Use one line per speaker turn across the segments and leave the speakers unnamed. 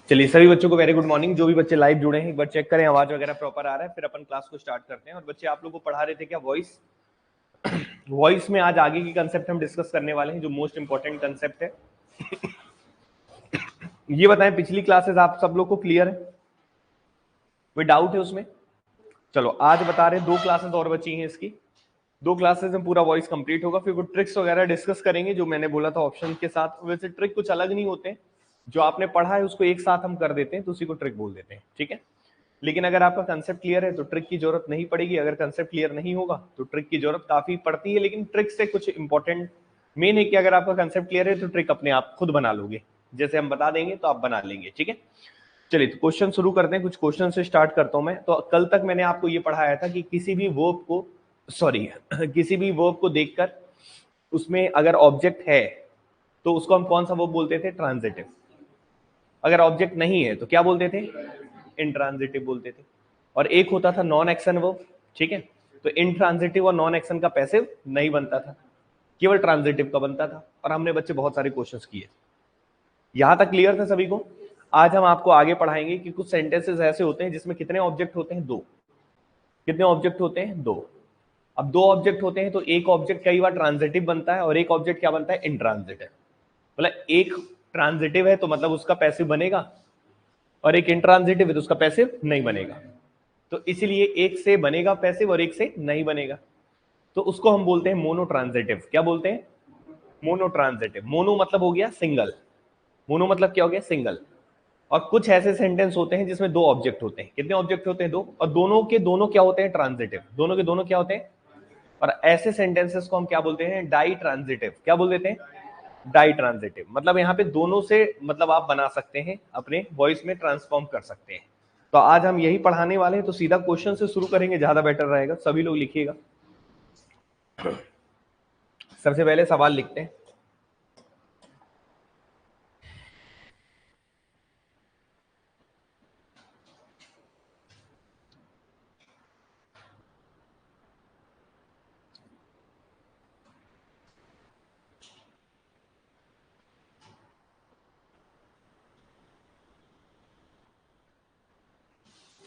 चलिए सभी बच्चों को वेरी गुड मॉर्निंग। जो भी बच्चे लाइव जुड़े हैं एक बार चेक करें आवाज वगैरह प्रॉपर आ रहा है, फिर अपन क्लास को स्टार्ट करते हैं। और बच्चे आप लोगों को पढ़ा रहे थे क्या वॉइस। वॉइस में आज आगे की कंसेप्ट हम डिस्कस करने वाले हैं, जो मोस्ट इंपॉर्टेंट कंसेप्ट है। ये बताएं पिछली क्लासेस आप सब लोग को क्लियर है, कोई डाउट है उसमें? चलो आज बता रहे 2 क्लासेस और बची हैं इसकी, 2 क्लासेस में पूरा वॉइस कंप्लीट होगा। फिर वो ट्रिक्स वगैरह डिस्कस करेंगे जो मैंने बोला था ऑप्शन के साथ। वैसे ट्रिक कुछ अलग नहीं होते हैं, जो आपने पढ़ा है उसको एक साथ हम कर देते हैं तो उसी को ट्रिक बोल देते हैं, ठीक है। लेकिन अगर आपका कंसेप्ट क्लियर है तो ट्रिक की जरूरत नहीं पड़ेगी, अगर कंसेप्ट क्लियर नहीं होगा तो ट्रिक की जरूरत काफी पड़ती है। लेकिन ट्रिक से कुछ इंपॉर्टेंट मेन है कि अगर आपका कंसेप्ट क्लियर है तो ट्रिक अपने आप खुद बना लोगे, जैसे हम बता देंगे तो आप बना लेंगे, ठीक है। चलिए तो क्वेश्चन शुरू करते हैं। कुछ क्वेश्चन से स्टार्ट करता हूं मैं। तो कल तक मैंने आपको ये पढ़ाया था कि किसी भी वर्ब को सॉरी किसी भी वर्ब को देखकर उसमें अगर ऑब्जेक्ट है तो उसको हम कौन सा वर्ब बोलते थे? ट्रांजिटिव। अगर ऑब्जेक्ट नहीं है तो क्या बोलते थे? इंट्रांजिटिव बोलते थे। और एक होता था नॉन एक्शन वर्ब, ठीक है। तो इंट्रांजिटिव और नॉन एक्शन का पैसिव नहीं बनता था, केवल ट्रांजिटिव का बनता था। और हमने बच्चे बहुत सारे क्वेश्चंस किए। यहां तक क्लियर था सभी को? आज हम आपको आगे पढ़ाएंगे कि कुछ सेंटेंसेस ऐसे होते हैं जिसमें कितने ऑब्जेक्ट होते हैं? 2। कितने ऑब्जेक्ट होते हैं? 2। अब 2 ऑब्जेक्ट होते हैं तो एक ऑब्जेक्ट कई बार ट्रांजिटिव बनता है और एक ऑब्जेक्ट क्या बनता है? इंट्रांजिटिव। मतलब एक ट्रांजिटिव है तो मतलब उसका पैसिव बनेगा, और एक इंट्रांजिटिव है तो उसका पैसिव नहीं बनेगा। तो इसीलिए एक से बनेगा पैसिव और एक से नहीं बनेगा, तो उसको हम बोलते हैं मोनो ट्रांजिटिव। क्या बोलते हैं? Mono transitive. मोनो मतलब हो गया सिंगल, मोनो मतलब क्या हो गया? सिंगल। और कुछ ऐसे सेंटेंस होते हैं जिसमें 2 ऑब्जेक्ट होते हैं। कितने ऑब्जेक्ट होते हैं? 2। और दोनों के दोनों क्या होते हैं? ट्रांजिटिव। दोनों के दोनों क्या होते हैं? और ऐसे सेंटेंसेस को हम क्या बोलते हैं? Ditransitive. क्या बोल देते हैं? Ditransitive. मतलब यहाँ पे दोनों से मतलब आप बना सकते हैं, अपने वॉइस में ट्रांसफॉर्म कर सकते हैं। तो आज हम यही पढ़ाने वाले हैं, तो सीधा क्वेश्चन से शुरू करेंगे, ज्यादा बेटर रहेगा। सभी लोग लिखिएगा। सबसे पहले सवाल लिखते हैं।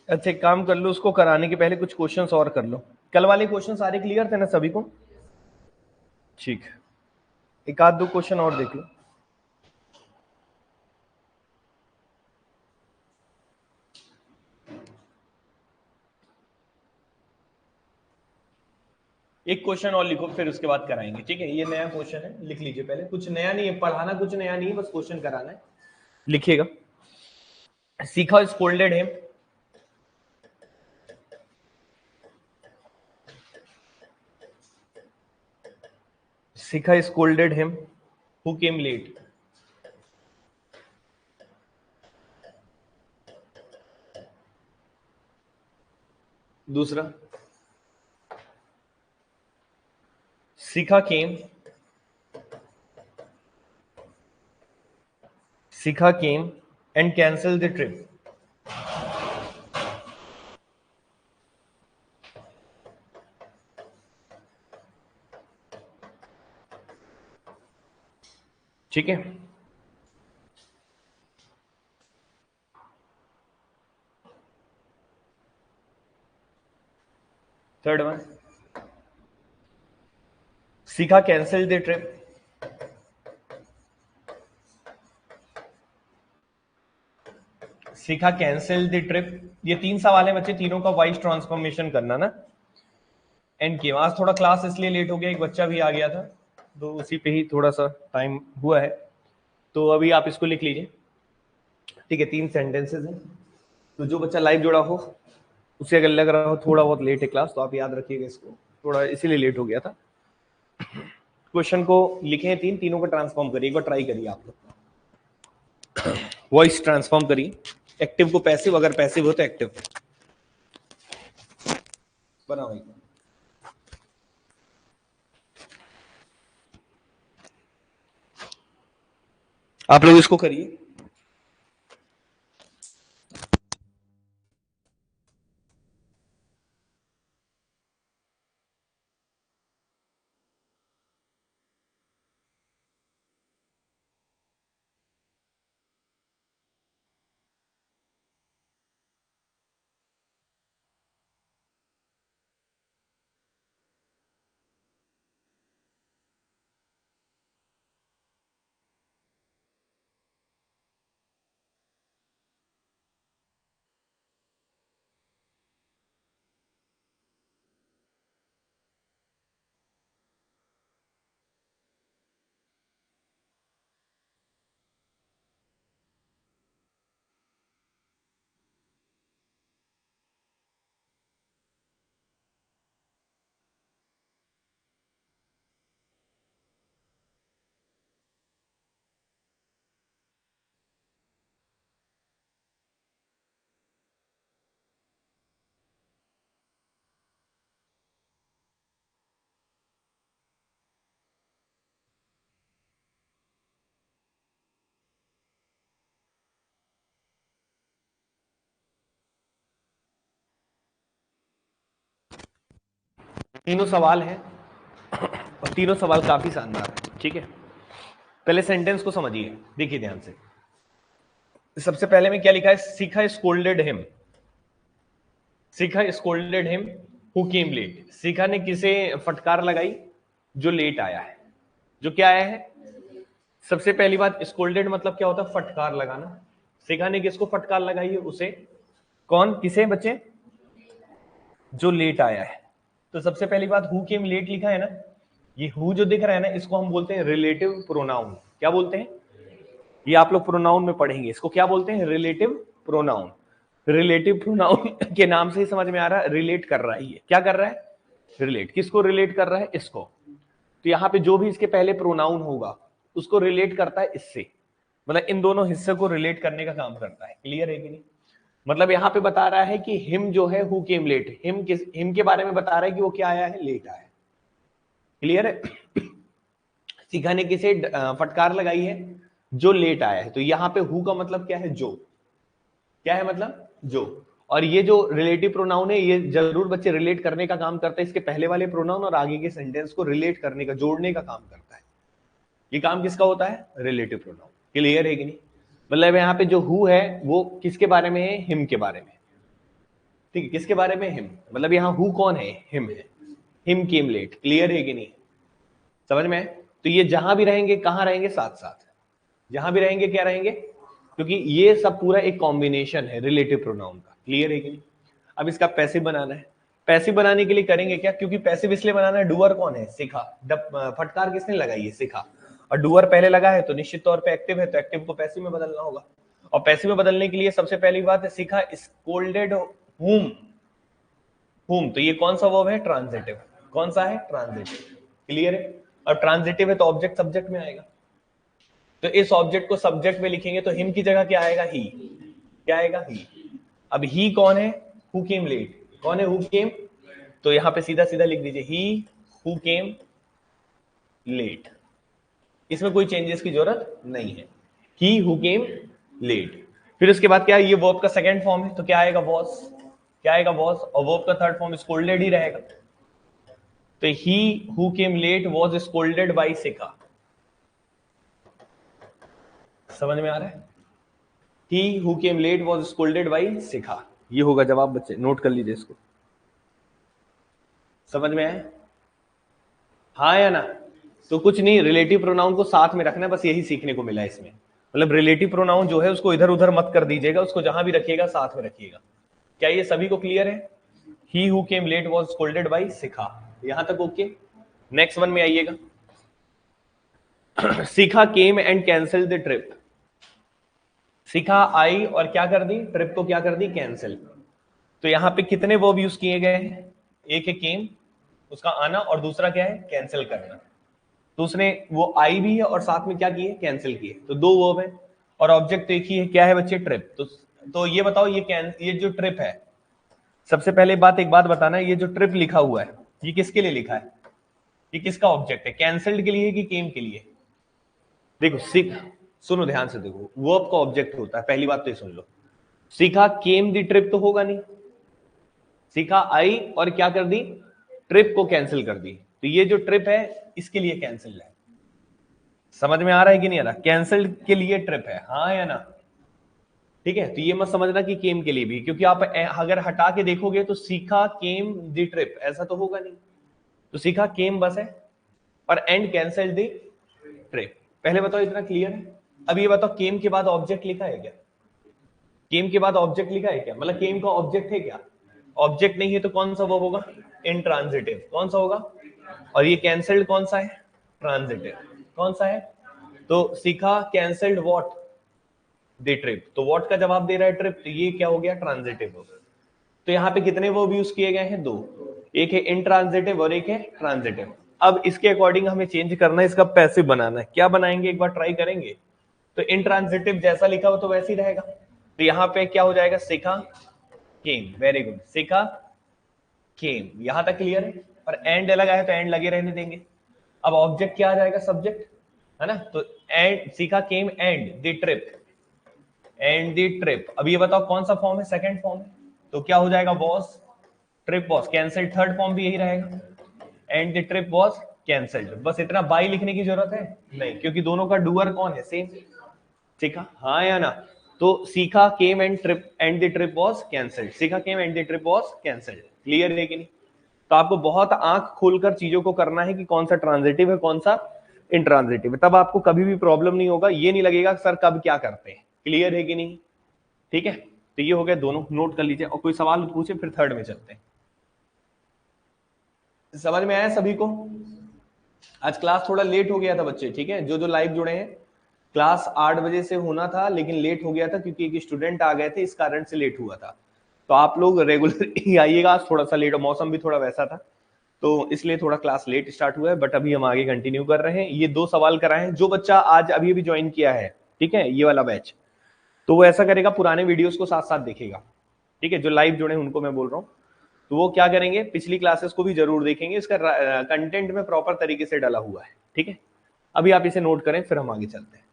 अच्छा एक काम कर लो, उसको कराने के पहले कुछ क्वेश्चंस और कर लो। कल वाले क्वेश्चन सारे क्लियर थे ना सभी को? ठीक है, एक आध दो क्वेश्चन और देख लो। एक क्वेश्चन और लिखो, फिर उसके बाद कराएंगे, ठीक है। ये नया क्वेश्चन है, लिख लीजिए पहले। कुछ नया नहीं है, पढ़ाना कुछ नया नहीं है, बस क्वेश्चन कराना है। लिखिएगा। Shikha scolded him. Shikha scolded him who came late. दूसरा, Shikha came and cancel the trip. ठीक है। Third one, Shikha cancel the trip. Shikha cancel the trip. ये 3 सवाल है बच्चे, तीनों का वॉइस ट्रांसफॉर्मेशन करना ना। एंड के आज थोड़ा क्लास इसलिए लेट हो गया, एक बच्चा भी आ गया था, तो उसी पे ही थोड़ा सा टाइम हुआ है। तो अभी आप इसको लिख लीजिए, ठीक है। 3 सेंटेंसेस हैं, तो जो बच्चा लाइव जुड़ा हो उसे अगर लग रहा हो थोड़ा बहुत लेट है क्लास, तो आप याद रखिएगा इसको, थोड़ा इसीलिए लेट हो गया था। क्वेश्चन को लिखे हैं 3, तीनों को ट्रांसफॉर्म करिए, एक बार ट्राई करिए आप लोग। वॉइस ट्रांसफॉर्म करिए, एक्टिव को पैसिव, अगर पैसिव हो तो एक्टिव बनाओ। आप लोग इसको करिए। तीनों सवाल हैं और तीनों सवाल काफी शानदार है, ठीक है। पहले सेंटेंस को समझिए, देखिए ध्यान से। सबसे पहले में क्या लिखा है, Shikha scolded him, Shikha scolded him who came late. Shikha ने किसे फटकार लगाई, जो लेट आया है, जो क्या आया है। सबसे पहली बात, स्कोल्डेड मतलब क्या होता है, फटकार लगाना। शिखा ने किसको फटकार लगाई है, उसे। कौन, किसे बच्चे, जो लेट आया है। तो सबसे पहली बात, हु केम लेट लिखा है ना, ये हु जो दिख रहा है ना, इसको हम बोलते हैं रिलेटिव प्रोनाउन। क्या बोलते हैं, ये आप लोग प्रोनाउन में पढ़ेंगे, इसको क्या बोलते हैं, रिलेटिव प्रोनाउन। रिलेटिव प्रोनाउन के नाम से ही समझ में आ रहा है, रिलेट कर रहा है। ये क्या कर रहा है, रिलेट। किसको रिलेट कर रहा है, इसको। तो यहाँ पे जो भी इसके पहले प्रोनाउन होगा उसको रिलेट करता है इससे, मतलब इन दोनों हिस्से को रिलेट करने का काम करता है। क्लियर है कि नहीं। मतलब यहाँ पे बता रहा है कि हिम जो है, हु केम लेट, हिम के बारे में बता रहा है कि वो क्या आया है, लेट आया है। क्लियर है। शिखा ने किसे फटकार लगाई है, जो लेट आया है। तो यहाँ पे हु का मतलब क्या है, जो। क्या है मतलब, जो। और ये जो रिलेटिव प्रोनाउन है, ये जरूर बच्चे रिलेट करने का काम करता है, इसके पहले वाले प्रोनाउन और आगे के सेंटेंस को रिलेट करने का, जोड़ने का काम करता है। ये काम किसका होता है, रिलेटिव प्रोनाउन। क्लियर है कि नहीं। मतलब यहाँ पे जो हु है वो किसके बारे में है, हिम के बारे में। ठीक है, किसके बारे में, हिम। मतलब यहाँ हु कौन है, हिम है। Him came late. क्लियर है कि नहीं, समझ में। तो ये जहां भी रहेंगे, कहां रहेंगे, साथ साथ। जहां भी रहेंगे क्या रहेंगे, क्योंकि ये सब पूरा एक कॉम्बिनेशन है रिलेटिव प्रोनाउन का। क्लियर है कि नहीं। अब इसका पैसिव बनाना है। पैसिव बनाने के लिए करेंगे क्या, क्योंकि पैसिव इसलिए बनाना है, डुअर कौन है, शिखा। फटकार किसने लगाई है, शिखा। और डुअर पहले लगा है तो निश्चित तौर पे एक्टिव है, तो एक्टिव को पैसिव में बदलना होगा। और पैसिव में बदलने के लिए सबसे पहली बात है, शिखा स्कोल्डेड हुम। हुम, तो ये कौन सा वर्ब है, ट्रांजिटिव। कौन सा है, ट्रांजिटिव। क्लियर है। और ट्रांजिटिव है तो ऑब्जेक्ट सब्जेक्ट में आएगा। तो इस ऑब्जेक्ट को सब्जेक्ट में लिखेंगे तो हिम की जगह क्या आएगा, ही। क्या आएगा, ही। अब ही कौन है, हु केम लेट। कौन है, हु केम। तो यहां पे सीधा सीधा लिख दीजिए, ही हु केम लेट। इसमें कोई चेंजेस की जरूरत नहीं है, ही हु केम लेट। फिर उसके बाद क्या है, ये वर्ब का सेकंड फॉर्म है, तो क्या आएगा, वॉज। क्या आएगा, वॉज। और वर्ब का थर्ड फॉर्म स्कोल्डेड ही रहेगा। तो he who came late was scolded by Shikha. समझ में आ रहा है। He who came late was scolded by शिखा। ये होगा जवाब बच्चे, नोट कर लीजिए इसको। समझ में आए, हाँ या ना। तो कुछ नहीं, रिलेटिव प्रोनाउन को साथ में रखना है, बस यही सीखने को मिला है इसमें। मतलब रिलेटिव प्रोनाउन जो है उसको इधर उधर मत कर दीजिएगा, उसको जहां भी रखिएगा साथ में रखिएगा। क्या ये सभी को क्लियर है। He who came late was scolded by शिखा, यहां तक ओके। नेक्स्ट वन में आइएगा। Shikha came and cancel the trip. Shikha आई और क्या कर दी, ट्रिप को क्या कर दी, कैंसिल। तो यहां पे कितने वर्ब यूज किए गए हैं, एक है केम, उसका आना, और दूसरा क्या है, कैंसिल करना। तो उसने वो आई भी है और साथ में क्या किए, कैंसिल किए। तो दो वर्ब है और ऑब्जेक्ट एक ही है, क्या है बच्चे, ट्रिप। तो ये बताओ, ये जो ट्रिप है, सबसे पहले बात एक बात बताना, ये जो ट्रिप लिखा हुआ है ये किसके लिए लिखा है, ये किसका ऑब्जेक्ट है, कैंसिल्ड के लिए कि केम के लिए। देखो सीख, सुनो ध्यान से, देखो वर्ब का ऑब्जेक्ट होता है, पहली बात तो ये सुन लो। सीखा केम दी ट्रिप तो होगा नहीं, सीखा आई और क्या कर दी, ट्रिप को कैंसिल कर दी। तो ये जो ट्रिप है इसके लिए कैंसिल है। समझ में आ रहा है कि नहीं आ रहा, कैंसिल के लिए ट्रिप है, हाँ या ना। ठीक है, तो ये मत समझना कि केम के लिए भी, क्योंकि आप अगर हटा के देखोगे तो सीखा केम दी ट्रिप ऐसा तो होगा नहीं। तो सीखा केम बस है और एंड कैंसिल दी ट्रिप। पहले बताओ इतना क्लियर है। अब ये बताओ, केम के बाद ऑब्जेक्ट लिखा है क्या, केम के बाद ऑब्जेक्ट लिखा है क्या, मतलब केम का ऑब्जेक्ट है क्या। ऑब्जेक्ट नहीं है तो कौन सा वर्ब होगा, इंट्रांजिटिव। कौन सा होगा, और ये कैंसल्ड कौन सा है, ट्रांजिटिव। कौन सा है, तो सीखा कैंसल्ड व्हाट, द ट्रिप। तो व्हाट का जवाब दे रहा है ट्रिप, तो ये क्या हो गया, ट्रांजिटिव हो गया। तो यहाँ पे कितने वर्ब यूज किए गए हैं, दो। एक है इंट्रांजिटिव और एक है ट्रांजिटिव। अब इसके अकॉर्डिंग हमें चेंज करना है, इसका पैसिव बनाना है। क्या बनाएंगे, एक बार ट्राई करेंगे। तो इंट्रांजिटिव जैसा लिखा हो तो वैसे ही रहेगा। तो यहाँ पे क्या हो जाएगा, सीखा केम, वेरी गुड, सीखा केम, यहां तक क्लियर है। और एंड लगा है तो एंड लगे रहने देंगे। अब ऑब्जेक्ट क्या आ जाएगा, सब्जेक्ट है ना। तो एंड, सीखा came and the trip, and the trip. अब ये बताओ कौन सा फॉर्म है, सेकंड फॉर्म है, तो क्या हो जाएगा, was, trip was cancel. Third form भी यही रहेगा, and the trip was cancelled. बस इतना बाई लिखने की जरूरत है नहीं, क्योंकि दोनों का डूअर कौन है, सेम। सीखा, हाँ या ना? तो Shikha came and the trip was cancelled, Shikha came and the trip was cancelled. Clear है कि नहीं? तो आपको बहुत आंख खोलकर चीजों को करना है कि कौन सा ट्रांजिटिव है, कौन सा इंट्रांजिटिव है, तब आपको कभी भी प्रॉब्लम नहीं होगा, ये नहीं लगेगा सर कब क्या करते हैं। क्लियर है कि नहीं? ठीक है, तो ये हो गया दोनों, नोट कर लीजिए, और कोई सवाल पूछे फिर थर्ड में चलते हैं। समझ में आया सभी को? आज क्लास थोड़ा लेट हो गया था बच्चे, ठीक है, जो जो लाइव जुड़े हैं, क्लास 8 बजे से होना था लेकिन लेट हो गया था क्योंकि एक स्टूडेंट आ गए थे, इस कारण से लेट हुआ था। तो आप लोग रेगुलर ही आइएगा, आज थोड़ा सा लेट, मौसम भी थोड़ा वैसा था तो इसलिए थोड़ा क्लास लेट स्टार्ट हुआ है, बट अभी हम आगे कंटिन्यू कर रहे हैं। ये 2 सवाल कराए हैं, जो बच्चा आज अभी अभी ज्वाइन किया है, ठीक है, ये वाला बैच, तो वो ऐसा करेगा, पुराने वीडियोस को साथ साथ देखेगा, ठीक है, जो लाइव जुड़े हैं उनको मैं बोल रहा हूँ। तो वो क्या करेंगे, पिछली क्लासेस को भी जरूर देखेंगे, इसका कंटेंट में प्रॉपर तरीके से डाला हुआ है, ठीक है। अभी आप इसे नोट करें, फिर हम आगे चलते हैं।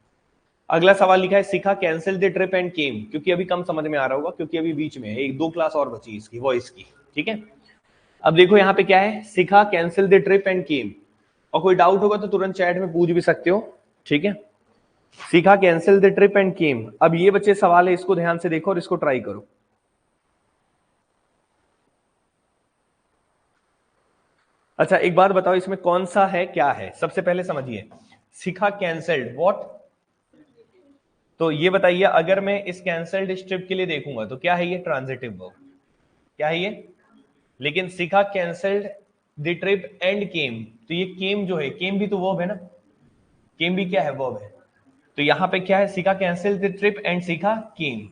अगला सवाल लिखा है, सिखा cancel the trip and came, क्योंकि अभी कम समझ में आ रहा होगा, क्योंकि अभी बीच में है, 1-2 क्लास और बची इसकी वॉइस की, ठीक है। अब देखो यहाँ पे क्या है, सिखा cancel the trip and came, और कोई डाउट होगा तो तुरंत चैट में पूछ भी सकते हो, ठीक है। सीखा cancel the trip and came. अब ये बच्चे सवाल है, इसको ध्यान से देखो और इसको ट्राई करो। अच्छा एक बात बताओ, इसमें कौन सा है, क्या है, सबसे पहले समझिए। सीखा कैंसल्ड व्हाट, तो ये बताइए, अगर मैं इस कैंसल्ड स्ट्रिप के लिए देखूंगा तो क्या है ये, ट्रांजिटिव वर्ब, क्या है ये। लेकिन सीखा cancelled the trip and came, तो ये केम जो है, केम भी तो वर्ब है ना, केम भी क्या है, वर्ब है। तो यहाँ पे क्या है, सीखा कैंसिल द ट्रिप एंड सीखा केम,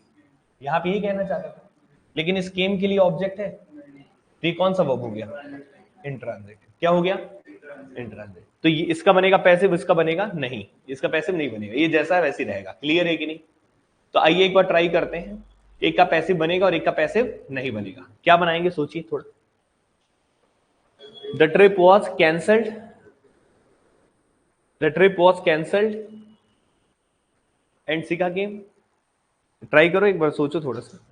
यहाँ पे यही कहना चाहता था, लेकिन इस केम के लिए ऑब्जेक्ट है, तो ये कौन सा वर्ब हो गया, इंट्रांजिट। क्या हो गया, इंट्रांजिट। तो ये इसका बनेगा पैसिव, इसका बनेगा नहीं, इसका पैसिव नहीं बनेगा, ये जैसा है वैसे ही रहेगा। क्लियर है कि नहीं? तो आइए एक बार ट्राई करते हैं, एक का पैसिव बनेगा और एक का पैसिव नहीं बनेगा। क्या बनाएंगे, सोचिए थोड़ा। The trip was cancelled, the trip was cancelled and सीखा केम। ट्राई करो एक बार, सोचो थोड़ा सा।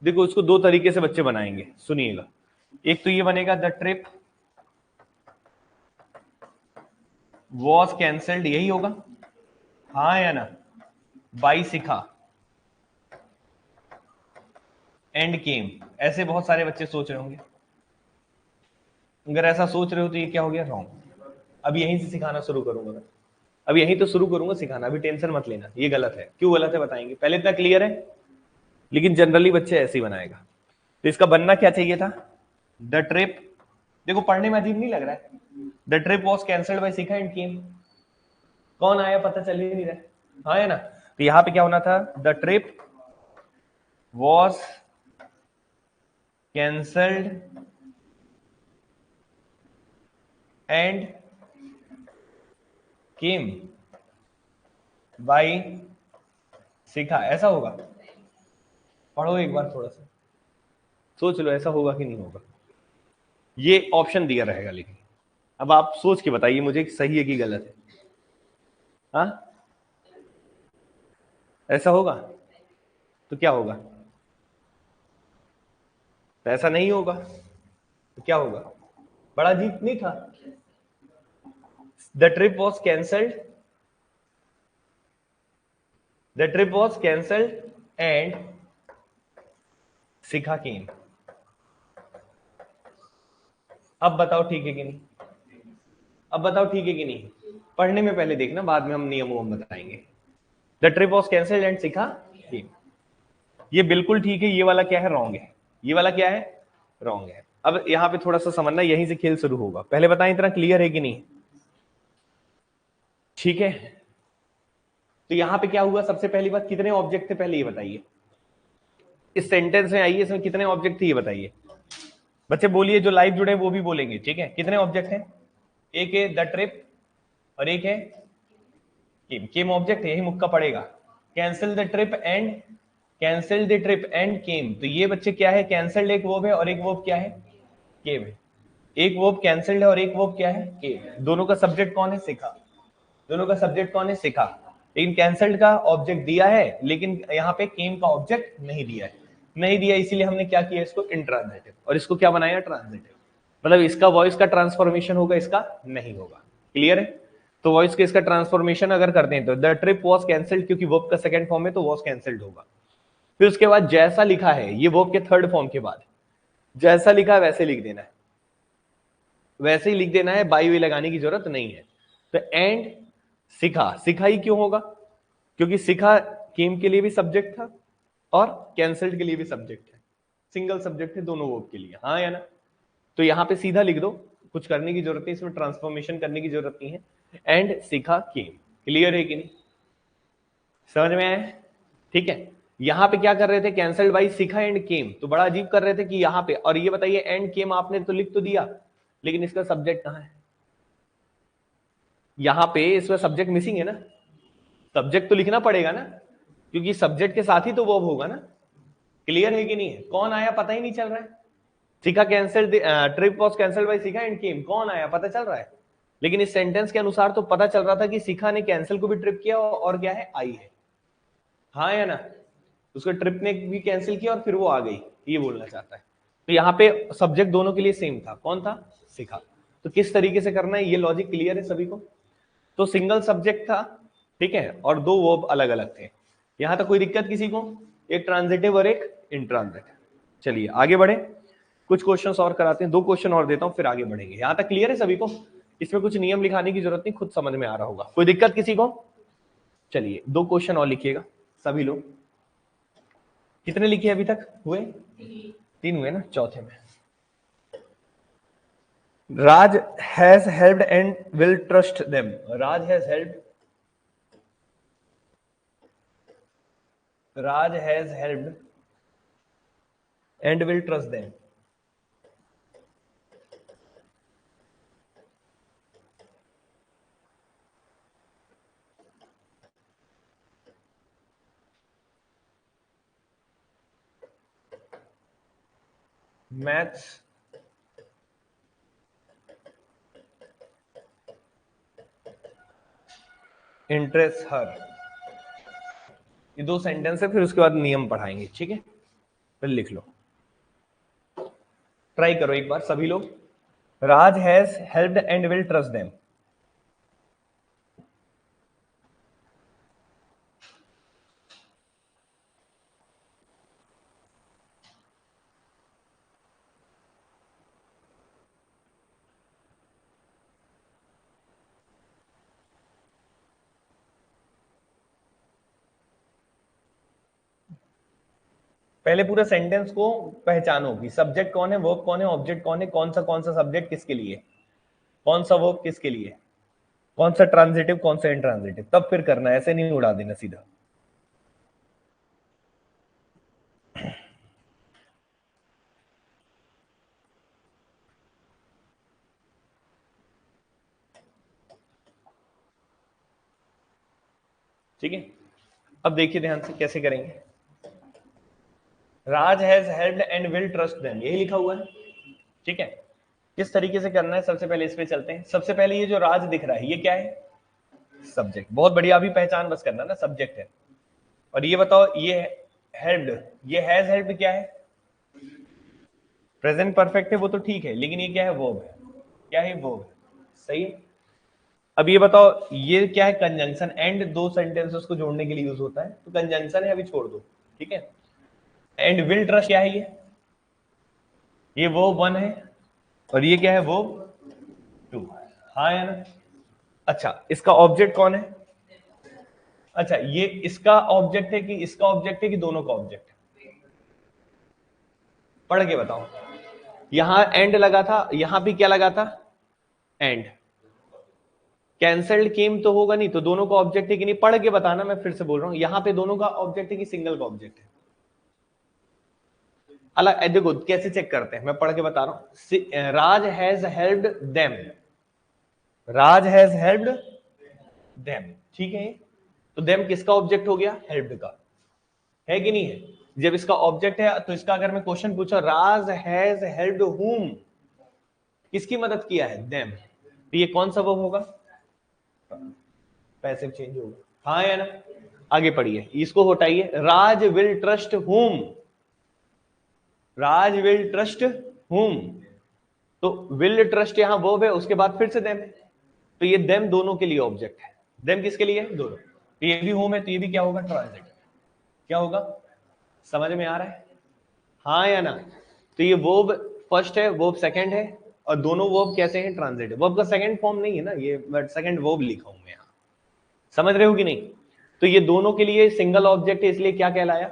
देखो इसको 2 तरीके से बच्चे बनाएंगे, सुनिएगा। एक तो ये बनेगा, द ट्रिप वॉज कैंसल्ड, यही होगा, हाँ या ना, बाई सीखा एंड केम। ऐसे बहुत सारे बच्चे सोच रहे होंगे, अगर ऐसा सोच रहे हो तो ये क्या हो गया, रॉन्ग। अब यहीं से सिखाना शुरू करूंगा मैं, अब यहीं तो शुरू करूंगा सिखाना, अभी टेंशन मत लेना, ये गलत है। क्यों गलत है बताएंगे, पहले इतना क्लियर है, लेकिन जनरली बच्चे ऐसे ही बनाएगा। तो इसका बनना क्या चाहिए था, द ट्रिप, देखो पढ़ने में अजीब नहीं लग रहा है, the trip was cancelled by सीखा एंड केम, कौन आया पता चल ही नहीं रहा, हाँ है ना। तो यहां पे क्या होना था, the trip was cancelled and came by सीखा, ऐसा होगा। पढ़ो एक बार, थोड़ा सा सोच लो ऐसा होगा कि नहीं होगा। ये ऑप्शन दिया रहेगा, लेकिन अब आप सोच के बताइए मुझे सही है कि गलत है। हाँ ऐसा होगा तो क्या होगा, तो ऐसा नहीं होगा तो क्या होगा, बड़ा अजीब नहीं था। The trip was cancelled, the trip was cancelled and सीखा केम। अब बताओ ठीक है कि नहीं, अब बताओ ठीक है कि नहीं, पढ़ने में पहले देखना, बाद में हम नियमों हम बताएंगे। The trip was cancelled and सीखा केम, ये बिल्कुल ठीक है, ये वाला क्या है, रॉन्ग है, ये वाला क्या है, रॉन्ग है। अब यहां पे थोड़ा सा समझना, यहीं से खेल शुरू होगा, पहले बताएं इतना क्लियर है कि नहीं, ठीक है। तो यहां पे क्या हुआ, सबसे पहली बात, कितने ऑब्जेक्ट थे पहले ये बताइए, इस सेंटेंस में आइए, इसमें कितने ऑब्जेक्ट थे ये बताइए। बच्चे बोलिए, जो लाइव जुड़े हैं वो भी बोलेंगे, ठीक है। कितने ऑब्जेक्ट हैं, एक है द ट्रिप और एक है केम, केम ऑब्जेक्ट है, यही मुक्का पड़ेगा। Cancel the trip and, cancel the trip and came, तो ये बच्चे क्या है, कैंसिल्ड एक वर्ब है और एक वर्ब क्या है, केम है। एक वर्ब कैंसिल्ड है और एक वर्ब क्या है, केम है। दोनों का सब्जेक्ट कौन है, सीखा, दोनों का सब्जेक्ट कौन है, सीखा। लेकिन कैंसल्ड का ऑब्जेक्ट दिया है, लेकिन यहाँ पे केम का ऑब्जेक्ट नहीं दिया है, नहीं दिया, इसीलिए हमने क्या किया इसको इंट्रांजिटिव, और इसको क्या बनाया ट्रांजिटिव। मतलब इसका वॉइस का ट्रांसफॉर्मेशन होगा, इसका नहीं होगा। क्लियर है? तो वॉइस के इसका ट्रांसफॉर्मेशन अगर करते हैं तो द ट्रिप वॉज कैंसल्ड, क्योंकि वर्ब का सेकंड फॉर्म है तो वॉज कैंसल्ड होगा। फिर उसके बाद जैसा लिखा है, ये वर्ब के थर्ड फॉर्म के बाद जैसा लिखा है वैसे लिख देना है, वैसे ही लिख देना है, बाई वे लगाने की जरूरत नहीं है। तो एंड सिखा, सिखा ही क्यों होगा? क्योंकि सिखा केम के लिए भी सब्जेक्ट था और कैंसल्ड के लिए भी सब्जेक्ट है, सिंगल सब्जेक्ट है दोनों वर्ब के लिए, हाँ या ना? तो यहां पे सीधा लिख दो, कुछ करने की जरूरत नहीं, इसमें ट्रांसफॉर्मेशन करने की जरूरत नहीं है। एंड सिखा केम। क्लियर है कि नहीं? समझ में आया? ठीक है। यहां पे क्या कर रहे थे, कैंसल्ड बाई सिखा एंड केम, तो बड़ा अजीब कर रहे थे कि यहां पे, और ये बताइए एंड केम आपने तो लिख तो दिया, लेकिन इसका सब्जेक्ट कहां है? यहां पे इसमें सब्जेक्ट मिसिंग है ना, सब्जेक्ट तो लिखना पड़ेगा ना, क्योंकि सब्जेक्ट के साथ ही तो वर्ब होगा ना। क्लियर है कि नहीं है? कौन आया पता ही नहीं चल रहा है। सिखा cancelled, trip was cancelled by सिखा एंड केम, कौन आया पता चल रहा है। लेकिन इस सेंटेंस के अनुसार तो पता चल रहा था कि सिखा ने कैंसिल को भी ट्रिप किया और क्या है, आई है, हाँ या ना? उसको ट्रिप ने भी कैंसिल किया और फिर वो आ गई, ये बोलना चाहता है। तो यहाँ पे सब्जेक्ट दोनों के लिए सेम था, कौन था, सिखा। तो किस तरीके से करना है, ये लॉजिक क्लियर है सभी को? तो सिंगल सब्जेक्ट था, ठीक है, और दो वर्ब अलग अलग थे। यहां तक कोई दिक्कत किसी को? एक ट्रांजिटिव और एक इंट्रांजिटिव। चलिए आगे बढ़े, कुछ क्वेश्चंस और कराते हैं, दो क्वेश्चन और देता हूं फिर आगे बढ़ेंगे। यहां तक क्लियर है सभी को? इसमें कुछ नियम लिखाने की जरूरत नहीं, खुद समझ में आ रहा होगा। कोई दिक्कत किसी को? चलिए दो क्वेश्चन और लिखिएगा सभी लोग। कितने लिखे अभी तक हुए? 3 हुए ना, चौथे में Raj has helped and will trust them. Raj has helped, Raj has helped and will trust them. Maths interest her. ये दो सेंटेंस है, फिर उसके बाद नियम पढ़ाएंगे, ठीक है? फिर लिख लो, ट्राई करो एक बार सभी लोग। Raj has helped and will trust them. पहले पूरे सेंटेंस को पहचानो कि सब्जेक्ट कौन है, वर्ब कौन है, ऑब्जेक्ट कौन है, कौन सा सब्जेक्ट किसके लिए, कौन सा वर्ब किसके लिए, कौन सा ट्रांजिटिव कौन सा इंट्रांजिटिव, तब फिर करना, ऐसे नहीं उड़ा देना सीधा। ठीक है, अब देखिए ध्यान से कैसे करेंगे। Raj has helped and will trust them, यही लिखा हुआ है, ठीक है। किस तरीके से करना है, सबसे पहले इस पे चलते हैं। सबसे पहले ये जो राज दिख रहा है ये क्या है, सब्जेक्ट। बहुत बढ़िया, अभी पहचान बस करना ना, सब्जेक्ट है। और ये बताओ ये हेल्प्ड, ये हैज हेल्प्ड क्या है, प्रेजेंट परफेक्ट है, वो तो ठीक है, लेकिन ये क्या है, वर्ब है। क्या है, वर्ब है, सही है। अब ये बताओ ये क्या है, कंजंक्शन। एंड दो सेंटेंसेस को जोड़ने के लिए यूज होता है, तो कंजंक्शन है, अभी छोड़ दो, ठीक है। एंड विल ट्रस्ट क्या है, ये वर्ब 1 है, और ये क्या है, वर्ब 2, हाँ या ना? अच्छा, इसका ऑब्जेक्ट कौन है? अच्छा, ये इसका ऑब्जेक्ट है कि इसका ऑब्जेक्ट है कि दोनों का ऑब्जेक्ट है? पढ़ के बताओ। यहां एंड लगा था, यहां भी क्या लगा था, एंड। कैंसल्ड केम तो होगा नहीं, तो दोनों का ऑब्जेक्ट है कि नहीं, पढ़ के बताना। मैं फिर से बोल रहा हूं, यहां पे दोनों का ऑब्जेक्ट है कि सिंगल का ऑब्जेक्ट है? अलग देखो कैसे चेक करते हैं, मैं पढ़ के बता रहा हूं। Raj has helped them, Raj has helped them, ठीक है। तो देम किसका ऑब्जेक्ट हो गया, हेल्प्ड का, है कि नहीं है? जब इसका ऑब्जेक्ट है तो इसका अगर मैं क्वेश्चन पूछा, राज हैज हेल्प्ड हुम, किसकी मदद किया है, देम, तो ये कौन सा वर्ब होगा, पैसिव चेंज होगा। हाँ या ना? आगे पढ़िए, इसको हटाइए। राज विल ट्रस्ट हुम, राज विल ट्रस्ट हुम, तो विल ट्रस्ट यहां वर्ब है, उसके बाद फिर से देम है, तो ये देम दोनों के लिए ऑब्जेक्ट है। देम किसके लिए? दोनों। तो ये भी होम है, तो ये भी क्या होगा? ट्रांजिटिव। क्या होगा? समझ में आ रहा है? हाँ या ना? तो ये वर्ब फर्स्ट है, वर्ब सेकंड है, और दोनों वर्ब कैसे हैं? ट्रांजिटिव। वर्ब का सेकंड फॉर्म नहीं है ना ये, बट सेकंड वर्ब लिखा हूं मैं यहां। समझ रहे हो कि नहीं? तो ये दोनों के लिए सिंगल ऑब्जेक्ट है, इसलिए क्या कहलाया?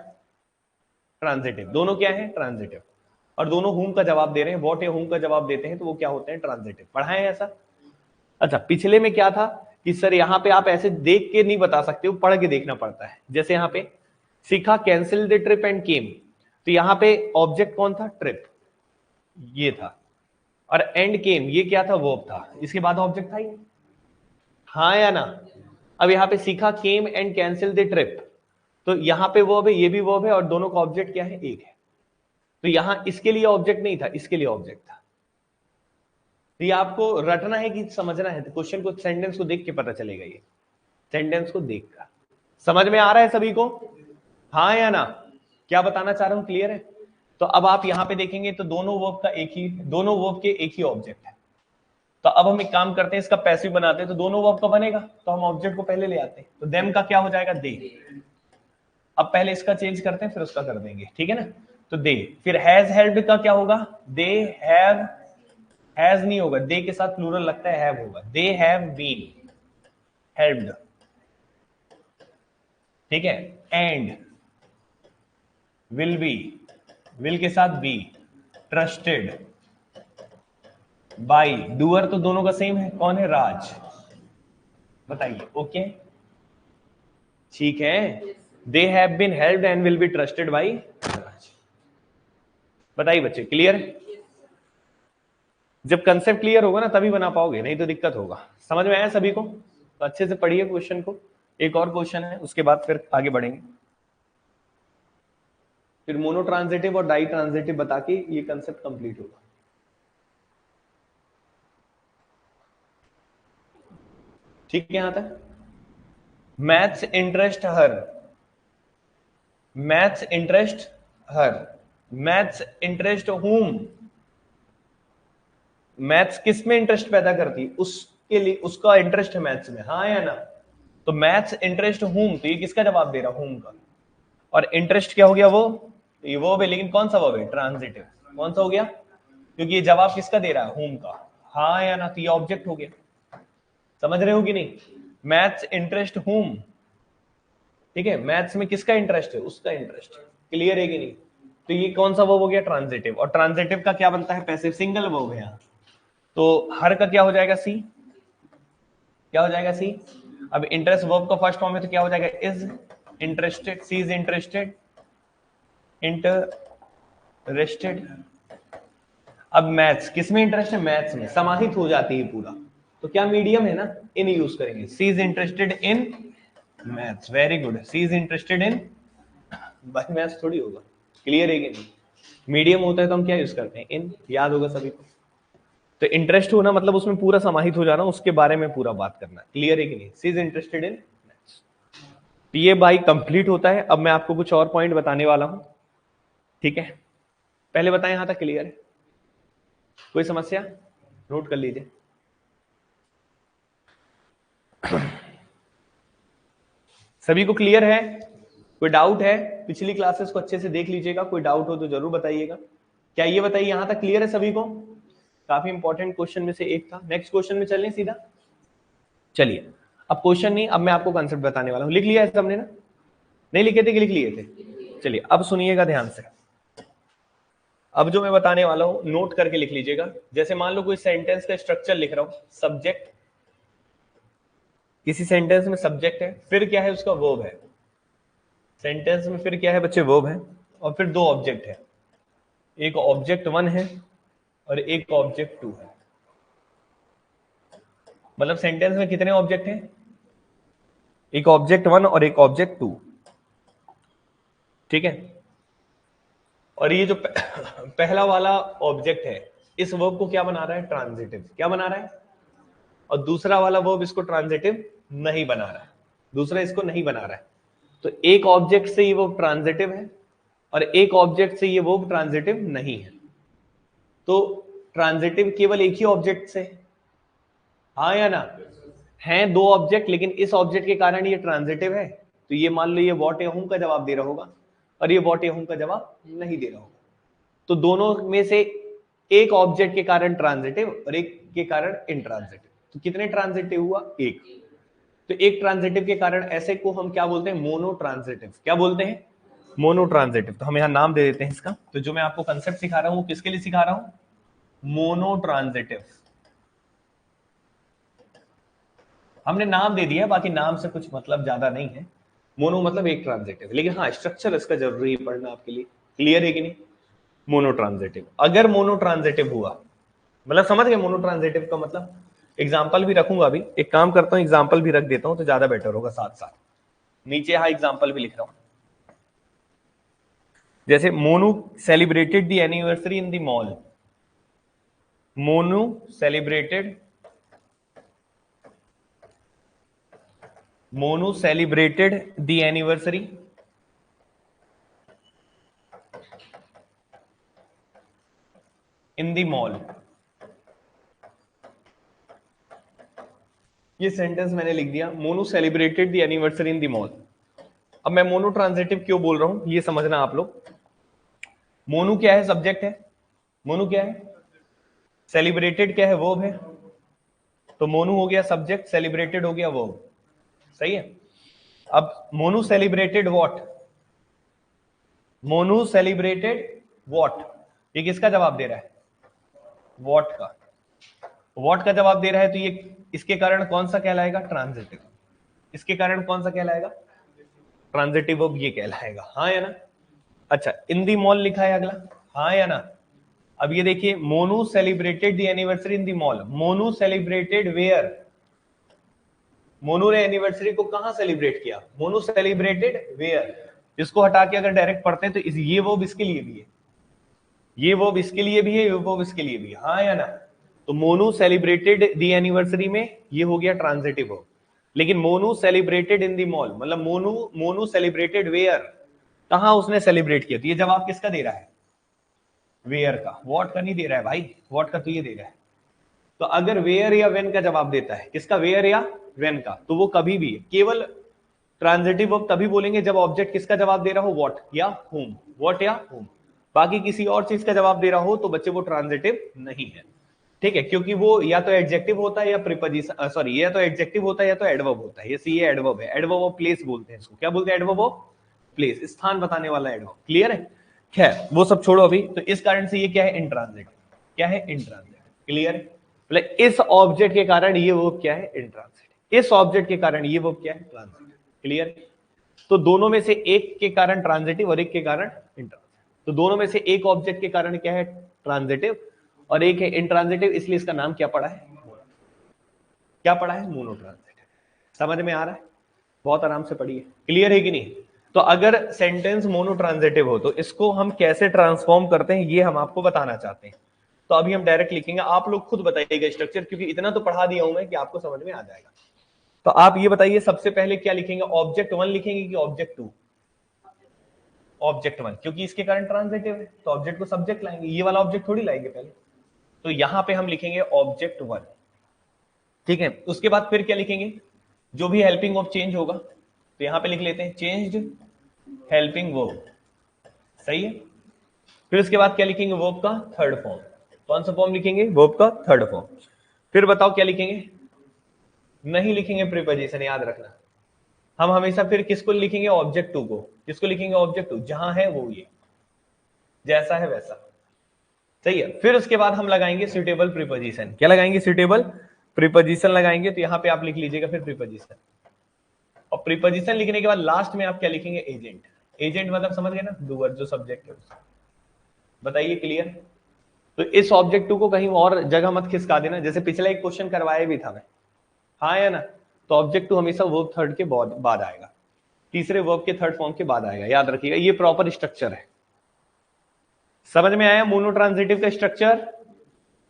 ट्रांजिटिव। दोनों क्या है? ट्रांजिटिव। और दोनों हुम का जवाब दे रहे हैं, वॉट या हुम का जवाब देते हैं, तो वो क्या होते हैं? ट्रांजिटिव। पढ़ा है ऐसा? अच्छा, पिछले में क्या था कि सर यहाँ पे आप ऐसे देख के नहीं बता सकते हो, पढ़ के देखना पड़ता है। जैसे यहाँ पे सीखा cancel the trip and came, तो यहाँ पे ऑब्जेक्ट कौन था? ट्रिप, ये था। और एंड केम, ये क्या था? वर्ब था, इसके बाद ऑब्जेक्ट था ये। हाँ या ना? अब यहाँ पे सीखा came and cancel the trip, तो यहाँ पे वर्ब है, ये भी वर्ब है, और दोनों का ऑब्जेक्ट क्या है? एक है। तो यहां इसके लिए ऑब्जेक्ट नहीं था, इसके लिए ऑब्जेक्ट था। तो ये आपको रटना है कि समझना है? तो क्वेश्चन को, सेंटेंस को देख के पता चलेगा, ये सेंटेंस को देखकर। समझ में आ रहा है सभी को? हाँ या ना? क्या बताना चाह रहा हूं? क्लियर है? तो अब आप यहां पे देखेंगे तो दोनों वर्ब का एक ही, दोनों वर्ब के एक ही ऑब्जेक्ट है। तो अब हम एक काम करते हैं, इसका पैसिव बनाते हैं, तो दोनों वर्ब का बनेगा, तो हम ऑब्जेक्ट को पहले ले आते हैं, तो देम का क्या हो जाएगा? दे। अब पहले इसका चेंज करते हैं, फिर उसका कर देंगे, ठीक है ना? तो दे, फिर हैज हेल्प्ड का क्या होगा? दे हैव, हैज नहीं होगा, दे के साथ प्लूरल लगता है, हैव होगा। दे हैव बीन हेल्प्ड, ठीक है? एंड विल बी, विल के साथ बी, ट्रस्टेड बाई, डूअर तो दोनों का सेम है, कौन है? राज। बताइए, ओके? ठीक है। They have been helped and will be trusted by Raj. बताइए बच्चे, क्लियर? जब कंसेप्ट क्लियर होगा ना तभी बना पाओगे, नहीं तो दिक्कत होगा। समझ में आया सभी को? तो अच्छे से पढ़िए क्वेश्चन को। एक और क्वेश्चन है, उसके बाद फिर आगे बढ़ेंगे। फिर मोनो ट्रांजिटिव और डाई ट्रांजिटिव बता के ये कंसेप्ट कंप्लीट होगा। ठीक है यहां तक? मैथ्स इंटरेस्ट हर, मैथ्स इंटरेस्ट हर, मैथ्स इंटरेस्ट हुम, मैथ्स किस में इंटरेस्ट पैदा करती? उसके लिए, उसका इंटरेस्ट है मैथ्स में। हाँ या ना? तो मैथ्स इंटरेस्ट हुम, तो ये किसका जवाब दे रहा? हुम का। और इंटरेस्ट क्या हो गया? वो, ये वो है, लेकिन कौन सा वर्ब है? ट्रांजिटिव। कौन सा हो गया? क्योंकि ये जवाब किसका दे रहा है? होम का। हाँ या ना? तो ये ऑब्जेक्ट हो गया। समझ रहे हो कि नहीं? मैथ्स इंटरेस्ट होम, ठीक है? मैथ्स में किसका इंटरेस्ट है? उसका इंटरेस्ट। क्लियर है कि नहीं? तो ये कौन सा वर्ब हो गया? ट्रांजिटिव। और ट्रांजिटिव का क्या बनता है? पैसिव, सिंगल वर्ब है यहाँ। तो हर का क्या हो जाएगा? सी। क्या हो जाएगा? सी। अब इंटरेस्ट वर्ब का फर्स्ट फॉर्म है, तो क्या हो जाएगा? Is interested, C is interested, interested. अब मैथ्स किस में इंटरेस्ट है? मैथ्स में, समाहित हो जाती है पूरा, तो क्या मीडियम है ना, इन यूज करेंगे। She is interested in maths, very good. She is interested in, भाई मैथ्स थोड़ी होगा। क्लियर है कि नहीं? मीडियम होता है तो हम क्या यूज करते हैं? इन। याद होगा सभी को। तो इंटरेस्ट होना मतलब उसमें पूरा समाहित हो जाना, उसके बारे में पूरा बात करना। क्लियर है कि नहीं? सी इज इंटरेस्टेड इन मैथ्स। ये भाई कंप्लीट होता है। अब मैं आपको कुछ और पॉइंट बताने वाला हूं, ठीक है? पहले बताएं यहां तक क्लियर है? कोई समस्या? नोट कर लीजिए। सभी को क्लियर है? कोई डाउट है? पिछली क्लासेस को अच्छे से देख लीजिएगा, कोई डाउट हो तो जरूर बताइएगा। क्या ये बताइए, यहां तक क्लियर है सभी को? काफी इंपॉर्टेंट क्वेश्चन में से एक था। नेक्स्ट क्वेश्चन में चलें सीधा। चलिए, अब क्वेश्चन नहीं, अब मैं आपको कंसेप्ट बताने वाला हूं। लिख लिया है सबने ना? नहीं लिखे थे कि लिख लिए थे? चलिए अब सुनिएगा ध्यान से। अब जो मैं बताने वाला हूं नोट करके लिख लीजिएगा। जैसे मान लो कोई सेंटेंस का स्ट्रक्चर लिख रहा हूं, सब्जेक्ट, किसी सेंटेंस में सब्जेक्ट है, फिर क्या है? उसका वर्ब है। सेंटेंस में फिर क्या है बच्चे? वर्ब है। और फिर दो ऑब्जेक्ट है, एक ऑब्जेक्ट 1 है और एक ऑब्जेक्ट 2 है। मतलब सेंटेंस में कितने ऑब्जेक्ट हैं? एक ऑब्जेक्ट 1 और एक ऑब्जेक्ट 2, ठीक है? और ये जो पहला वाला ऑब्जेक्ट है, इस वर्ब को क्या बना रहा है? ट्रांजिटिव। क्या बना रहा है? और दूसरा वाला वर्ब इसको ट्रांजिटिव नहीं बना रहा है। दूसरा इसको नहीं बना रहा है। तो एक ऑब्जेक्ट से ये वर्ब ट्रांजिटिव है और एक ऑब्जेक्ट से ये वर्ब ट्रांजिटिव नहीं है। तो ट्रांजिटिव केवल एक ही ऑब्जेक्ट से, हाँ या ना? हैं दो ऑब्जेक्ट, लेकिन इस ऑब्जेक्ट के कारण ये ट्रांजिटिव है। तो ये मान लो ये व्हाट या हूं का जवाब दे रहा होगा और ये व्हाट या हूं का जवाब नहीं दे रहा होगा। तो दोनों में से एक ऑब्जेक्ट के कारण ट्रांजिटिव और एक के कारण इंट्रांजिटिव। तो कितने ट्रांजिटिव हुआ? एक। तो एक ट्रांजिटिव के कारण ऐसे को हम क्या बोलते हैं? Mono transitive. क्या बोलते हैं? Mono transitive. तो हम यहां नाम दे देते हैं इसका। तो जो मैं आपको कंसेप्ट सिखा रहा हूं किसके लिए सिखा रहा हूं? Mono transitive. हमने नाम दे दिया, बाकी नाम से कुछ मतलब ज्यादा नहीं है। मोनो मतलब एक ट्रांजिटिव, लेकिन हाँ स्ट्रक्चर इसका जरूरी पढ़ना आपके लिए। क्लियर है कि नहीं? Mono transitive. अगर मोनो ट्रांजिटिव हुआ, मतलब समझ गए मोनो ट्रांजिटिव का मतलब? एग्जाम्पल भी रखूंगा अभी, एक काम करता हूं एग्जाम्पल भी रख देता हूं तो ज्यादा बेटर होगा। साथ साथ नीचे हाँ एग्जाम्पल भी लिख रहा हूं। जैसे Monu celebrated the anniversary in the mall. Monu celebrated the anniversary in the mall। ये सेंटेंस मैंने लिख दिया, Monu celebrated the anniversary in the mall. अब मैं मोनो ट्रांजिटिव क्यों बोल रहा हूं ये समझना आप लोग। मोनू क्या है? सब्जेक्ट है। मोनू क्या है? सेलिब्रेटेड क्या है? वर्ब है। तो मोनू हो गया सब्जेक्ट, सेलिब्रेटेड हो गया वर्ब। सही है। अब Monu celebrated what? Monu celebrated what? ये किसका जवाब दे रहा है? व्हाट का। व्हाट का जवाब दे रहा है, तो ये इसके कारण कौन सा कहलाएगा? ट्रांजिटिव। इसके कारण कौन सा कहलाएगा? ट्रांजिटिव वर्ब ये कहलाएगा। हाँ या ना? अच्छा, इन दी मॉल लिखा है अगला, हाँ या ना? अब ये देखिए, Monu celebrated the anniversary in the mall. Monu celebrated where? Monu ने एनिवर्सरी को कहां सेलिब्रेट किया? Monu celebrated where? इसको हटा के अगर डायरेक्ट पढ़ते हैं तो ये वर्ब इसके लिए भी है, ये वर्ब इसके लिए भी है, ये वर्ब इसके लिए भी है। हाँ या ना? तो मोनू सेलिब्रेटेड द एनिवर्सरी में ये हो गया ट्रांजिटिव वर्ब। लेकिन Monu celebrated in the mall मतलब मोनू सेलिब्रेटेड वेयर? कहां उसने सेलिब्रेट किया? तो ये जवाब किसका दे रहा है? वेयर का। व्हाट का नहीं दे रहा है भाई, व्हाट का तो ये दे रहा है। तो अगर वेयर या वेन का जवाब देता है, किसका? वेयर या वेन का, तो वो कभी भी केवल ट्रांजिटिव वर्ब तभी बोलेंगे जब ऑब्जेक्ट किसका जवाब दे रहा हो? व्हाट या whom। व्हाट या whom। बाकी किसी और चीज का जवाब दे रहा हो तो बच्चे वो ट्रांजिटिव नहीं है। ठीक है, क्योंकि वो या तो एडजेक्टिव होता है या प्रीपोजिशन, सॉरी, या तो एडजेक्टिव होता है या तो एडवर्ब होता है। ये सी एडवर्ब है, एडवर्ब ऑफ प्लेस बोलते हैं इसको। क्या बोलते हैं? एडवर्ब ऑफ प्लेस, स्थान बताने वाला एडवर्ब। क्लियर है? खैर वो सब छोड़ो अभी। तो इस कारण से ये क्या है? इंट्रांजिटिव। क्या है? इंट्रांजिटिव। क्लियर है? मतलब इस ऑब्जेक्ट के कारण ये वर्ब क्या है? इंट्रांजिटिव। इस ऑब्जेक्ट के कारण ये वर्ब क्या है? ट्रांजिटिव। क्लियर? तो दोनों में से एक के कारण ट्रांजिटिव और एक के कारण इंट्रांजिटिव। तो दोनों में से एक ऑब्जेक्ट के कारण क्या है? ट्रांजिटिव, और एक है इंट्रांजिटिव, इसलिए इसका नाम क्या पड़ा है? क्या पड़ा है? Mono transitive. समझ में आ रहा है? बहुत आराम से पढ़िए। क्लियर है कि नहीं? तो अगर सेंटेंस मोनो ट्रांजिटिव हो तो इसको हम कैसे ट्रांसफॉर्म करते हैं ये हम आपको बताना चाहते हैं। तो अभी हम डायरेक्ट लिखेंगे, आप लोग खुद बताइएगा स्ट्रक्चर, क्योंकि इतना तो पढ़ा दिया हूं मैं कि आपको समझ में आ जाएगा। तो आप ये बताइए सबसे पहले क्या लिखेंगे? ऑब्जेक्ट वन लिखेंगे कि ऑब्जेक्ट टू? ऑब्जेक्ट वन, क्योंकि इसके कारण ट्रांजिटिव है तो ऑब्जेक्ट को सब्जेक्ट लाएंगे, ये वाला ऑब्जेक्ट थोड़ी लाएंगे पहले। तो यहां पे हम लिखेंगे ऑब्जेक्ट वन। ठीक है, उसके बाद फिर क्या लिखेंगे? जो भी हेल्पिंग वर्ब चेंज होगा, तो यहां पे लिख लेते हैं चेंज्ड हेल्पिंग वर्ब। सही है। फिर उसके बाद क्या लिखेंगे? वर्ब का थर्ड फॉर्म। कौन सा फॉर्म लिखेंगे? वर्ब का थर्ड फॉर्म। फिर बताओ क्या लिखेंगे? नहीं लिखेंगे प्रीपोजिशन, याद रखना। हम हमेशा फिर किसको लिखेंगे? ऑब्जेक्ट टू को। किसको लिखेंगे? Object two. जहां है वो ये, जैसा है वैसा। सही है। फिर उसके बाद हम लगाएंगे सुटेबल प्रीपोजिशन। क्या लगाएंगे? सुटेबल प्रीपोजिशन लगाएंगे। तो यहां पे आप लिख लीजिएगा फिर प्रीपोजिशन, और प्रीपोजिशन लिखने के बाद लास्ट में आप क्या लिखेंगे? एजेंट। एजेंट मतलब समझ गए ना? डूअर, जो सब्जेक्ट है उसका। बताइए क्लियर? तो इस ऑब्जेक्ट टू को कहीं और जगह मत खिसका देना, जैसे पिछला एक क्वेश्चन करवाया भी था मैं। हाँ या ना? तो ऑब्जेक्ट टू हमेशा वर्ब थर्ड के बाद आएगा, तीसरे वर्ब के थर्ड फॉर्म के बाद आएगा। याद रखिएगा, ये प्रॉपर स्ट्रक्चर है। समझ में आया मोनो ट्रांजिटिव का स्ट्रक्चर?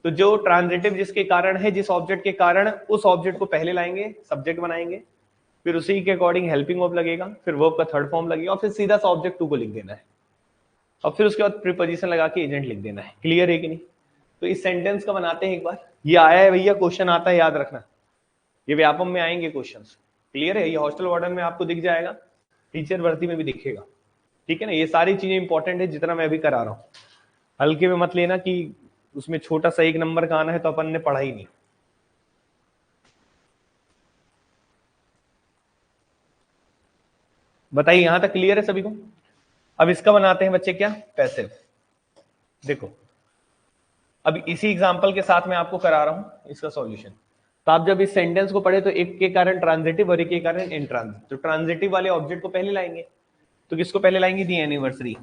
तो जो ट्रांजिटिव जिसके कारण है, जिस ऑब्जेक्ट के कारण, उस ऑब्जेक्ट को पहले लाएंगे, सब्जेक्ट बनाएंगे। फिर उसी के अकॉर्डिंग हेल्पिंग वर्ब लगेगा, फिर वर्ब का थर्ड फॉर्म लगेगा और फिर सीधा सा ऑब्जेक्ट टू को लिख देना है और फिर उसके बाद प्रीपोजिशन लगा के एजेंट लिख देना है। क्लियर है कि नहीं? तो इस सेंटेंस का बनाते हैं एक बार। ये आया है भैया, क्वेश्चन आता है, याद रखना। ये व्यापम में आएंगे क्वेश्चंस। क्लियर है? ये हॉस्टल वार्डन में आपको दिख जाएगा, टीचर भर्ती में भी दिखेगा। ठीक है ना? ये सारी चीजें इंपॉर्टेंट है जितना मैं अभी करा रहा हूँ। हल्के में मत लेना कि उसमें छोटा सा एक नंबर का आना है तो अपन ने पढ़ा ही नहीं। बताइए, यहां तक क्लियर है सभी को? अब इसका बनाते हैं बच्चे क्या, पैसिव। देखो अब इसी एग्जांपल के साथ मैं आपको करा रहा हूं इसका सॉल्यूशन। तो आप जब इस सेंटेंस को पढ़े तो एक के कारण ट्रांजिटिव और एक के कारण इंट्रांजिटिव। तो ट्रांजिटिव वाले ऑब्जेक्ट को पहले लाएंगे, तो किसको पहले लाएंगे, दी एनिवर्सरी।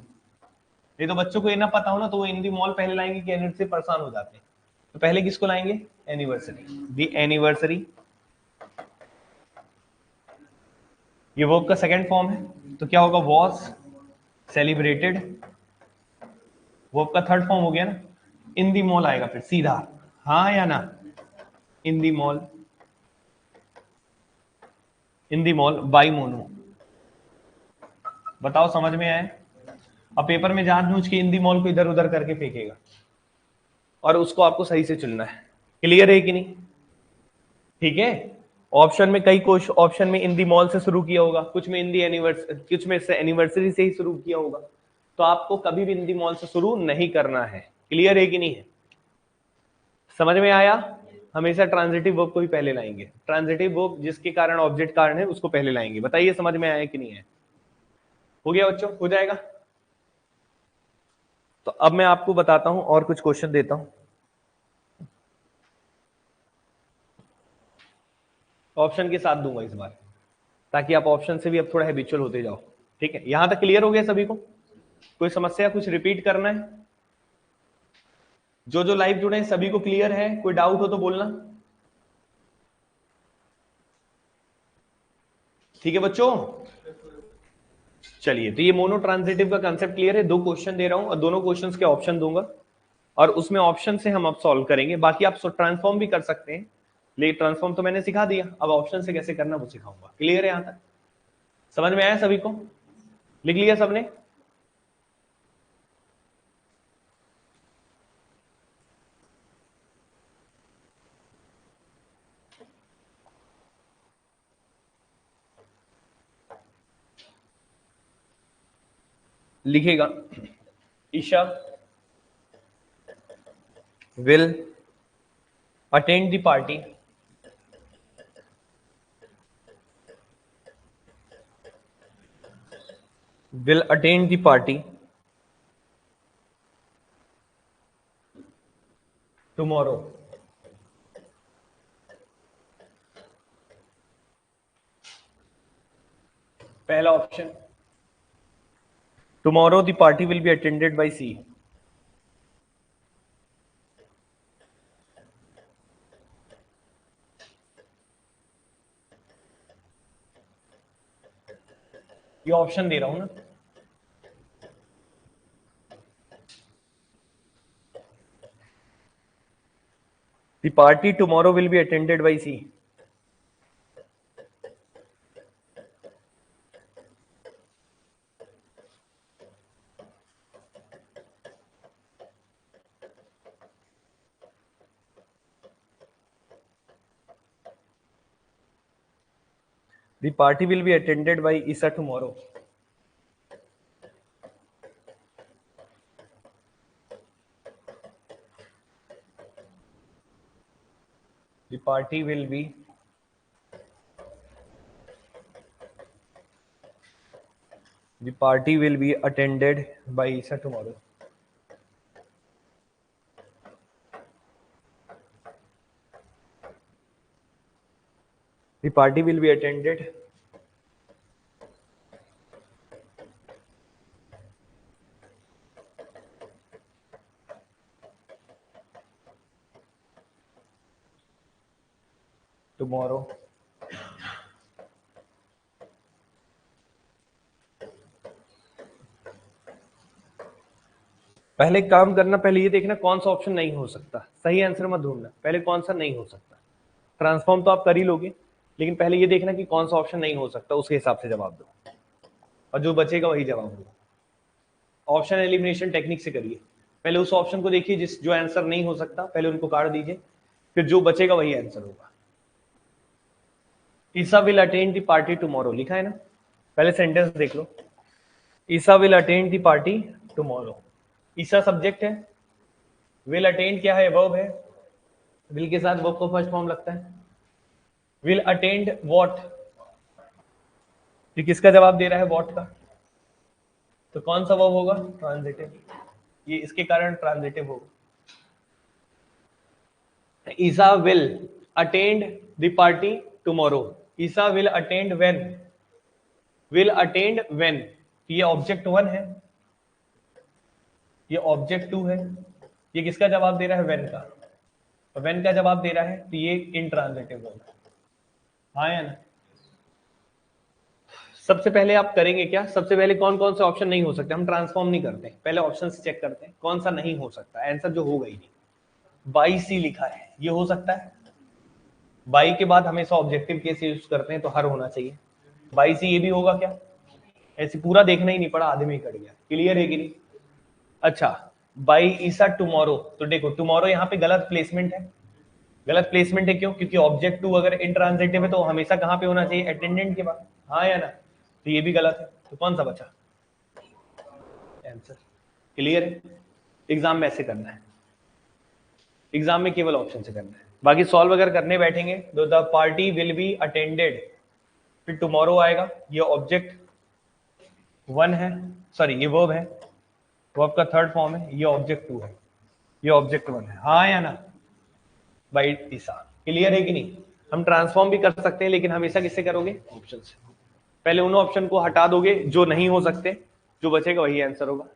ये तो बच्चों को ये ना पता हो ना तो वो इन दी मॉल पहले लाएंगे कि एनिवर्सरी से परेशान हो जाते हैं। तो पहले किसको लाएंगे, एनिवर्सरी, दी एनिवर्सरी। ये वर्ब का सेकंड फॉर्म है तो क्या होगा, वॉज सेलिब्रेटेड। वर्ब का थर्ड फॉर्म हो गया ना, इन दी मॉल आएगा फिर सीधा, हाँ या ना, in the mall, in the mall by Mono. बताओ समझ में आया? अब पेपर में जानबूझ के इन दी मॉल को इधर उधर करके फेंकेगा और उसको आपको सही से चुनना है। क्लियर है कि नहीं? ठीक है। ऑप्शन में कई कुछ ऑप्शन में इन दी मॉल से शुरू किया होगा, कुछ में इन दी एनिवर्सरी, कुछ में से एनिवर्सरी से ही शुरू किया होगा। तो आपको कभी भी इन दी मॉल से शुरू नहीं करना है। क्लियर है कि नहीं है? समझ में आया? हमेशा ट्रांजिटिव वर्ब को ही पहले लाएंगे। ट्रांजिटिव वर्ब जिसके कारण ऑब्जेक्ट कारण है उसको पहले लाएंगे। बताइए समझ में आया कि नहीं है? हो गया बच्चों? हो जाएगा। तो अब मैं आपको बताता हूं और कुछ क्वेश्चन देता हूं, ऑप्शन के साथ दूंगा इस बार, ताकि आप ऑप्शन से भी अब थोड़ा हैबिचुअल होते जाओ। ठीक है, यहां तक क्लियर हो गया सभी को? कोई समस्या, कुछ रिपीट करना है? जो जो लाइव जुड़े हैं सभी को क्लियर है? कोई डाउट हो तो बोलना। ठीक है बच्चों, चलिए। तो ये मोनो ट्रांजिटिव का कंसेप्ट क्लियर है। दो क्वेश्चन दे रहा हूं और दोनों क्वेश्चंस के ऑप्शन दूंगा और उसमें ऑप्शन से हम अब सॉल्व करेंगे। बाकी आप ट्रांसफॉर्म भी कर सकते हैं, लेकिन ट्रांसफॉर्म तो मैंने सिखा दिया, अब ऑप्शन से कैसे करना वो सिखाऊंगा। क्लियर है? यहां तक समझ में आया सभी को? लिख लिया सबने? लिखेगा, Isha will attend the party tomorrow। पहला option, tomorrow the party will be attended by C। ये ऑप्शन दे रहा हूं ना, the party tomorrow will be attended by C। The party will be attended by Isa tomorrow। The party will be attended by Isa tomorrow। The party will be attended tomorrow। पहले एक काम करना, पहले ये देखना कौन सा ऑप्शन नहीं हो सकता। सही आंसर मत ढूंढना, पहले कौन सा नहीं हो सकता। ट्रांसफॉर्म तो आप कर ही लोगे, लेकिन पहले ये देखना कि कौन सा ऑप्शन नहीं हो सकता, उसके हिसाब से जवाब दो, और जो बचेगा वही जवाब होगा। ऑप्शन एलिमिनेशन टेक्निक से करिए, पहले उस ऑप्शन को देखिए जिस जो आंसर नहीं हो सकता, पहले उनको काट दीजिए, फिर जो बचेगा वही आंसर होगा। Isa will attend the party tomorrow, लिखा है ना, पहले सेंटेंस देख लो। Isa will attend the party tomorrow, Isa subject है, विल अटेंड क्या है, वर्ब है, विल के साथ वर्ब को फर्स्ट फॉर्म लगता है। विल अटेंड व्हाट, ये किसका जवाब दे रहा है, व्हाट का, तो कौन सा वर्ब होगा, ट्रांजिटिव, ये इसके कारण ट्रांजिटिव होगा। Isa will attend the party tomorrow, Isa will attend when, will attend when, ये ऑब्जेक्ट 1 है, ये ऑब्जेक्ट 2 है, ये किसका जवाब दे रहा है, व्हेन का, तो व्हेन का जवाब दे रहा है, तो ये इंट्रांजिटिव होगा, हाँ या ना। सबसे पहले आप करेंगे क्या, सबसे पहले कौन कौन से ऑप्शन नहीं हो सकते, हम ट्रांसफॉर्म नहीं करते, पहले ऑप्शन से चेक करते हैं कौन सा नहीं हो सकता, आंसर जो होगा ही नहीं। 22C लिखा है, ये हो सकता है, 22 के बाद हमेशा ऑब्जेक्टिव केस यूज करते हैं, तो हर होना चाहिए। 22C ये भी होगा क्या, ऐसे पूरा देखना ही नहीं पड़ा, आधे में ही कट गया, क्लियर है कि नहीं। अच्छा, बाई ईसा टुमारो, तो देखो टुमारो यहाँ पे गलत प्लेसमेंट है, गलत प्लेसमेंट है क्यों, क्योंकि ऑब्जेक्ट 2 अगर इंट्रांजिटिव है तो हमेशा कहाँ पे होना चाहिए, अटेंडेंट के बाद, हाँ या ना, तो ये भी गलत है, तो कौन सा बचा आंसर, क्लियर है। एग्जाम में ऐसे करना है, एग्जाम में केवल ऑप्शन से करना है, बाकी सॉल्व अगर करने बैठेंगे तो the party will be attended, फिर टुमारो आएगा, ये ऑब्जेक्ट 1 है, सॉरी ये वर्ब है, वर्ब का थर्ड फॉर्म है, ये ऑब्जेक्ट 2 है, ये ऑब्जेक्ट 1 है, हाँ या ना, बाई ईसा, क्लियर है कि नहीं। हम ट्रांसफॉर्म भी कर सकते हैं, लेकिन हमेशा किससे करोगे, ऑप्शन से, पहले उन ऑप्शन को हटा दोगे जो नहीं हो सकते, जो बचेगा वही आंसर होगा।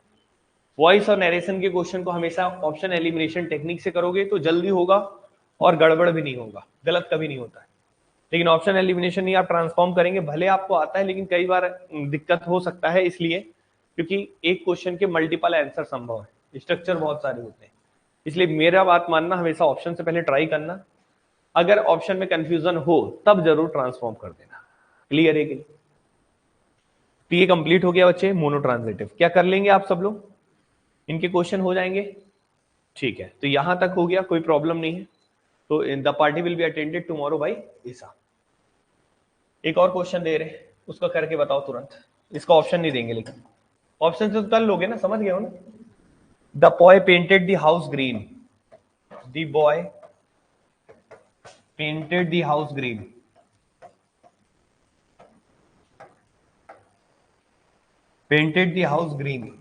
वॉइस और नरेशन के क्वेश्चन को हमेशा ऑप्शन एलिमिनेशन टेक्निक से करोगे तो जल्दी होगा और गड़बड़ भी नहीं होगा, गलत कभी नहीं होता है। लेकिन ऑप्शन एलिमिनेशन नहीं, आप ट्रांसफॉर्म करेंगे, भले आपको आता है लेकिन कई बार दिक्कत हो सकता है, इसलिए क्योंकि एक क्वेश्चन के मल्टीपल आंसर संभव है, स्ट्रक्चर बहुत सारे होते हैं, इसलिए मेरा बात मानना, हमेशा ऑप्शन से पहले ट्राई करना, अगर ऑप्शन में कंफ्यूजन हो तब जरूर ट्रांसफॉर्म कर देना, क्लियर है कि नहीं। तो ये कंप्लीट हो गया बच्चे, मोनो ट्रांजिटिव, क्या कर लेंगे आप सब लोग, इनके क्वेश्चन हो जाएंगे, ठीक है, तो यहां तक हो गया, कोई प्रॉब्लम नहीं है। तो the party will be attended tomorrow by Isa. एक और क्वेश्चन दे रहे, उसका करके बताओ तुरंत, इसका ऑप्शन नहीं देंगे, लेकिन ऑप्शन से तो कर लोगे ना, समझ गए हो ना। The boy painted the house green, the boy painted the house green, painted the house green,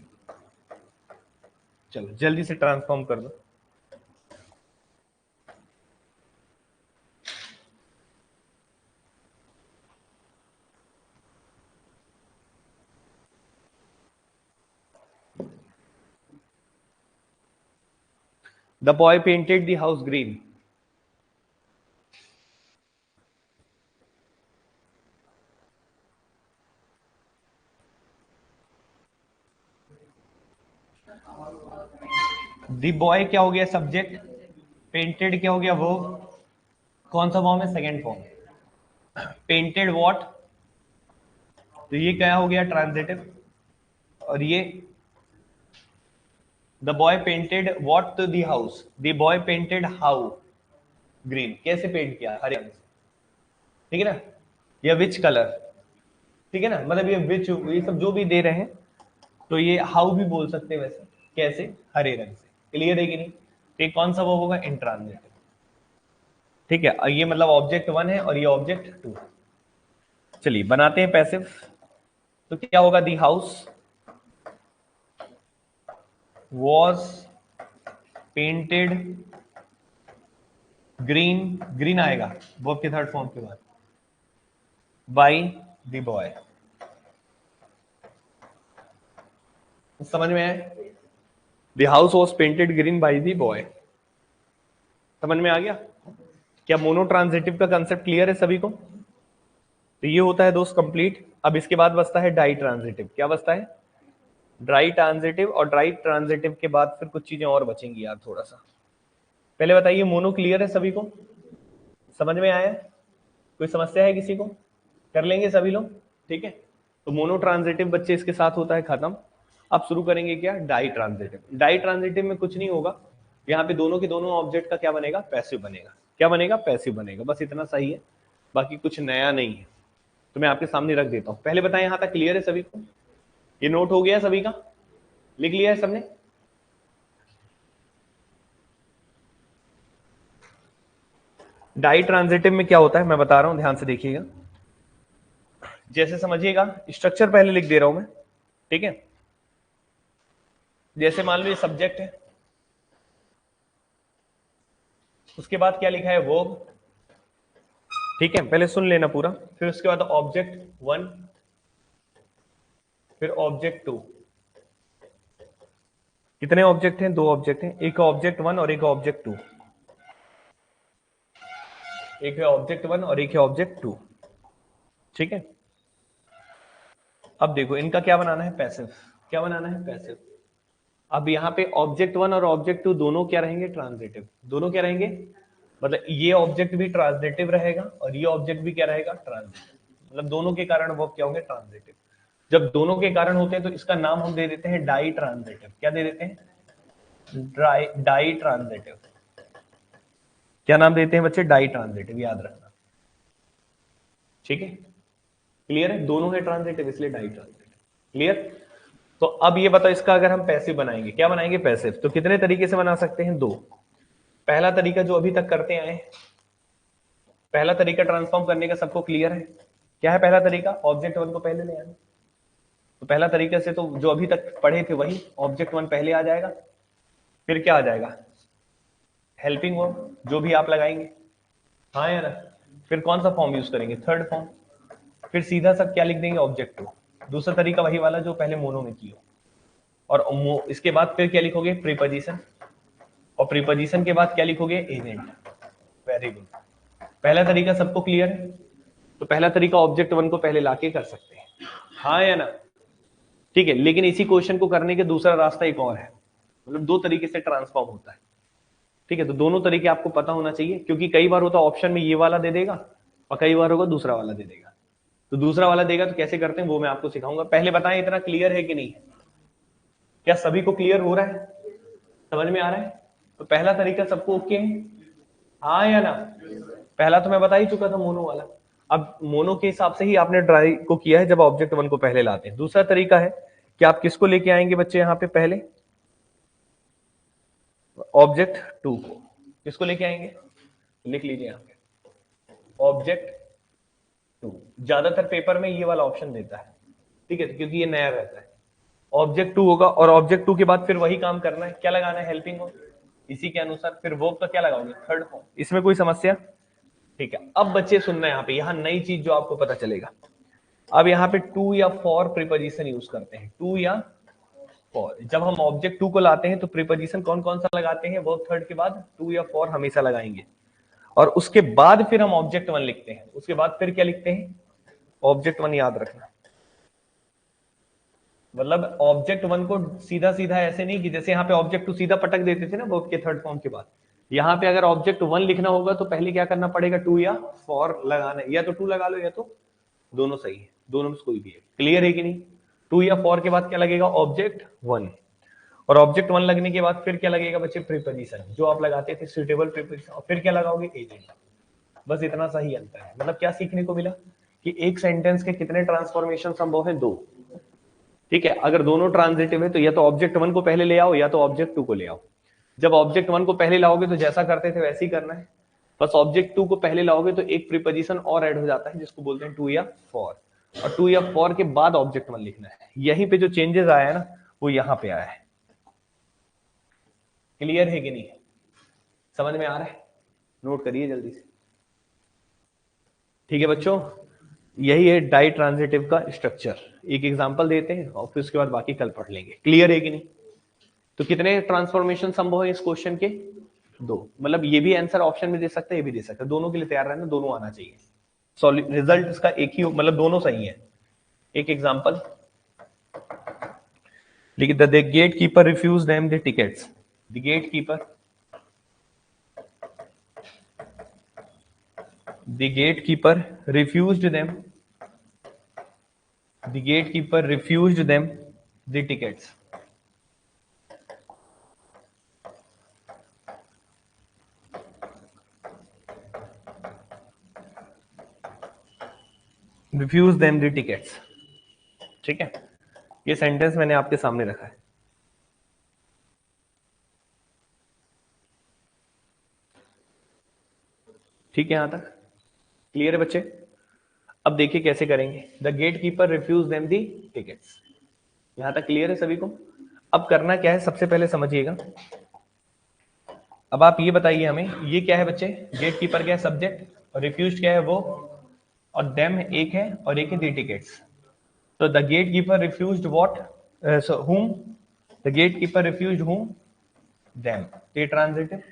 चलो जल्दी से ट्रांसफॉर्म कर दो। The boy painted the house green. The boy क्या हो गया सब्जेक्ट, पेंटेड क्या हो गया वो, कौन सा फॉर्म है, सेकेंड फॉर्म, पेंटेड व्हाट, तो ये क्या हो गया ट्रांजिटिव, और ये the boy painted what to the house, the boy painted how green, कैसे पेंट किया, हरे रंग से, ठीक है ना, या विच कलर, ठीक है ना, मतलब ये विच, ये सब जो भी दे रहे हैं, तो ये हाउ भी बोल सकते हैं वैसे, कैसे, हरे रंग से, क्लियर है कि नहीं। तो कौन सा वो होगा, इंट्रांजिटिव, ठीक है, ये मतलब ऑब्जेक्ट 1 है और ये ऑब्जेक्ट 2। चलिए बनाते हैं पैसिव, तो क्या होगा, the house was painted green, green आएगा वर्ब के थर्ड फॉर्म के बाद, बाय द बॉय, समझ में आया, the house was painted green by the boy, समझ में आ गया। क्या मोनो ट्रांजिटिव का कंसेप्ट क्लियर है सभी को। तो ये होता है दोस्त कंप्लीट। अब इसके बाद बचता है डाई ट्रांजिटिव। क्या बचता है, ड्राई ट्रांजिटिव। और ड्राई ट्रांजिटिव के बाद फिर कुछ चीजें और बचेंगी यार, थोड़ा सा पहले बताइए मोनो क्लियर है सभी को, समझ में आया। कोई समस्या है किसी को? कर लेंगे सभी लोग, ठीक है। तो मोनो ट्रांजिटिव बच्चे इसके साथ होता है खत्म। अब शुरू करेंगे क्या? Die transitive. डाई ट्रांजिटिव में कुछ नहीं होगा, यहाँ पे दोनों के दोनों ऑब्जेक्ट का क्या बनेगा? पैसिव बनेगा। क्या बनेगा? पैसिव बनेगा। बस इतना सही है, बाकी कुछ नया नहीं है, तो मैं आपके सामने रख देता हूं। पहले बताएं यहां तक क्लियर है सभी को? ये नोट हो गया सभी का? लिख लिया है सबने? डाई ट्रांजिटिव में क्या होता है मैं बता रहा हूं, ध्यान से देखिएगा। जैसे समझिएगा, स्ट्रक्चर पहले लिख दे रहा हूं मैं, ठीक है। जैसे मान लो ये सब्जेक्ट है, उसके बाद क्या लिखा है? वर्ब, ठीक है। पहले सुन लेना पूरा, फिर उसके बाद ऑब्जेक्ट 1, फिर ऑब्जेक्ट 2। कितने ऑब्जेक्ट हैं? 2 ऑब्जेक्ट हैं, एक ऑब्जेक्ट 1 और एक ऑब्जेक्ट 2। एक है ऑब्जेक्ट 1 और एक है ऑब्जेक्ट 2, ठीक है। अब देखो इनका क्या बनाना है? पैसिव। क्या बनाना है? पैसिव। अब यहाँ पे ऑब्जेक्ट 1 और ऑब्जेक्ट 2 दोनों क्या रहेंगे? ट्रांजिटिव। दोनों क्या रहेंगे? मतलब ये ऑब्जेक्ट भी ट्रांजिटिव रहेगा और ये ऑब्जेक्ट भी क्या रहेगा? ट्रांजिटिव। मतलब दोनों के कारण वो क्या होंगे? ट्रांजिटिव। जब दोनों के कारण होते हैं तो इसका नाम हम दे देते हैं डाई ट्रांजिटिव। क्या दे देते हैं? Ditransitive. क्या नाम देते हैं बच्चे? डाई ट्रांजिटिव, याद रखना, ठीक है। क्लियर है? दोनों है ट्रांजिटिव इसलिए डाई ट्रांजिटिव। क्लियर? तो अब ये बताओ, इसका अगर हम पैसिव बनाएंगे, क्या बनाएंगे? पैसिव। तो कितने तरीके से बना सकते हैं? 2। पहला तरीका जो अभी तक करते आए, पहला तरीका ट्रांसफॉर्म करने का सबको क्लियर है? क्या है पहला तरीका? ऑब्जेक्ट 1 को पहले ले आना। तो पहला तरीका से तो जो अभी तक पढ़े थे वही, ऑब्जेक्ट 1 पहले आ जाएगा, फिर क्या आ जाएगा? हेल्पिंग वर्ब, जो भी आप लगाएंगे, हाँ या ना। फिर कौन सा फॉर्म यूज करेंगे? Third form. फिर सीधा सा क्या लिख देंगे? ऑब्जेक्ट 2। दूसरा तरीका वही वाला जो पहले मोनो में किया। और इसके बाद फिर क्या लिखोगे? प्रीपोजिशन। और प्रीपोजिशन के बाद क्या लिखोगे? एजेंट। Very good. पहला तरीका सबको क्लियर है? तो पहला तरीका ऑब्जेक्ट 1 को पहले लाके कर सकते हैं, हाँ या ना? ठीक है। लेकिन इसी क्वेश्चन को करने के दूसरा रास्ता एक और है, मतलब 2 तरीके से ट्रांसफॉर्म होता है, ठीक है। तो दोनों तरीके आपको पता होना चाहिए, क्योंकि कई बार होता है ऑप्शन में ये वाला दे देगा और कई बार होगा दूसरा वाला दे देगा। तो दूसरा वाला देगा तो कैसे करते हैं वो मैं आपको सिखाऊंगा। पहले बताएं इतना क्लियर है कि नहीं? क्या सभी को क्लियर हो रहा है? समझ में आ रहा है? तो पहला तरीका सबको ओके है, हाँ या ना? पहला तो मैं बता ही चुका था, मोनो वाला। अब मोनो के हिसाब से ही आपने ट्राई को किया है जब ऑब्जेक्ट 1 को पहले लाते हैं। दूसरा तरीका है कि आप किसको लेके आएंगे बच्चे यहाँ पे? पहले ऑब्जेक्ट 2 को। किसको लेके आएंगे? लिख लीजिए यहाँ पे, ऑब्जेक्ट 2। ज्यादातर पेपर में ये वाला ऑप्शन देता है, ठीक है, क्योंकि ये नया रहता है। ऑब्जेक्ट 2 होगा और ऑब्जेक्ट 2 के बाद फिर वही काम करना है, क्या लगाना है? हेल्पिंग हो, इसी के अनुसार फिर वर्ब का क्या लगाओगे? Third form. इसमें कोई समस्या? ठीक है। अब बच्चे सुनना, यहाँ पे यहाँ नई चीज जो आपको पता चलेगा, अब यहाँ पे टू या फॉर प्रीपोजिशन यूज करते हैं। टू या फॉर, जब हम ऑब्जेक्ट 2 को लाते हैं तो प्रीपोजिशन कौन कौन सा लगाते हैं? वर्ब थर्ड के बाद टू या फॉर हमेशा लगाएंगे, और उसके बाद फिर हम ऑब्जेक्ट 1 लिखते हैं। उसके बाद फिर क्या लिखते हैं? ऑब्जेक्ट 1, याद रखना। मतलब ऑब्जेक्ट 1 को सीधा सीधा ऐसे नहीं कि जैसे यहाँ पे ऑब्जेक्ट 2 सीधा पटक देते थे ना वर्ब के थर्ड फॉर्म के बाद, यहाँ पे अगर ऑब्जेक्ट 1 लिखना होगा तो पहले क्या करना पड़ेगा? टू या फॉर लगाना है, या तो टू लगा लो या तो दोनों सही है, दोनों में से कोई भी है। क्लियर है कि नहीं? टू या फॉर के बाद क्या लगेगा? ऑब्जेक्ट 1। और ऑब्जेक्ट 1 लगने के बाद फिर क्या लगेगा बच्चे? प्रीपोजिशन, जो आप लगाते थे सुइटेबल प्रीपोजिशन, और फिर क्या लगाओगे? एजेंट। बस इतना सा ही अंतर है। मतलब क्या सीखने को मिला कि एक सेंटेंस के कितने ट्रांसफॉर्मेशन संभव है? 2, ठीक है। अगर दोनों ट्रांजिटिव है तो या तो ऑब्जेक्ट 1 को पहले ले आओ या तो ऑब्जेक्ट 2 को ले आओ। जब ऑब्जेक्ट 1 को पहले लाओगे तो जैसा करते थे वैसे ही करना है, बस ऑब्जेक्ट 2 को पहले लाओगे तो एक प्रीपोजिशन और ऐड हो जाता है जिसको बोलते हैं टू या फॉर, और टू या फॉर के बाद ऑब्जेक्ट 1 लिखना है। यहीं पे जो चेंजेस आया है ना वो यहां पे आया है। क्लियर है कि नहीं? समझ में आ रहा है? नोट करिए जल्दी से, ठीक है बच्चों। यही है डाई ट्रांजिटिव का स्ट्रक्चर। एक एग्जांपल देते हैं और फिर उसके बाद बाकी कल पढ़ लेंगे। क्लियर है कि नहीं? तो कितने ट्रांसफॉर्मेशन संभव है इस क्वेश्चन के? 2। मतलब ये भी आंसर ऑप्शन में दे सकते हैं, ये भी दे सकते हैं, दोनों के लिए तैयार रहना, दोनों आना चाहिए। रिजल्ट इसका एक ही, मतलब दोनों सही है। एक एग्जांपल लिखिए, the gate keeper refuse them the tickets. The gate keeper the gatekeeper refused them, the gatekeeper refused them the tickets. Refuse them the tickets. ठीक है, ये सेंटेंस मैंने आपके सामने रखा है। ठीक है, यहां तक क्लियर है बच्चे? अब देखिए कैसे करेंगे। The gate keeper refuse them the tickets. यहां तक क्लियर है सभी को? अब करना क्या है, सबसे पहले समझिएगा। अब आप ये बताइए हमें, ये क्या है बच्चे? गेट कीपर क्या है? सब्जेक्ट, और रिफ्यूज क्या है? वो, और देम एक है और एक है दी टिकट्स। तो the gate keeper refused what? whom? The gate keeper refused whom? Them. ये transitive.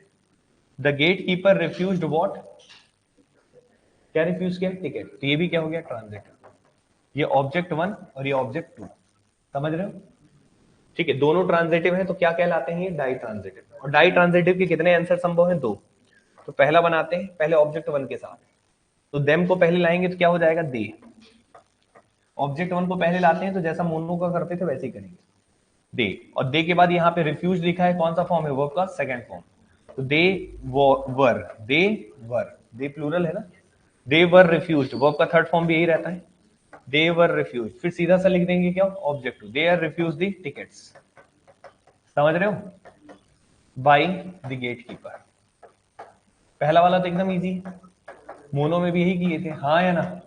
The gate keeper refused what? क्या रिफ्यूज किया? टिकट। तो ये भी क्या हो गया? ट्रांजिटिव। ये ऑब्जेक्ट 1 और ये ऑब्जेक्ट 2, समझ रहे हो? ठीक है, दोनों ट्रांजिटिव है तो क्या कहलाते हैं? ये डाई ट्रांजिटिव। और डाई ट्रांजिटिव के कितने आंसर संभव है? 2। तो पहला बनाते हैं पहले ऑब्जेक्ट 1 के साथ। तो देम को पहले लाएंगे तो क्या हो जाएगा? दे। ऑब्जेक्ट 1 को पहले लाते हैं तो जैसा मोनो का करते थे वैसे ही करेंगे, दे। और दे के बाद यहाँ पे रिफ्यूज लिखा है, कौन सा फॉर्म है? वर्ब का सेकंड फॉर्म। तो दे वर, दे वर, दे प्लूरल है ना, दे वर रिफ्यूज्ड। वर्ब का थर्ड फॉर्म भी यही रहता है, दे वर रिफ्यूज्ड। फिर सीधा सा लिख देंगे क्या? Object 2, they are refuse the tickets. समझ रहे हो? By the gate keeper. पहला वाला तो एकदम इजी है, मोनो में भी यही किए थे, हाँ या ना?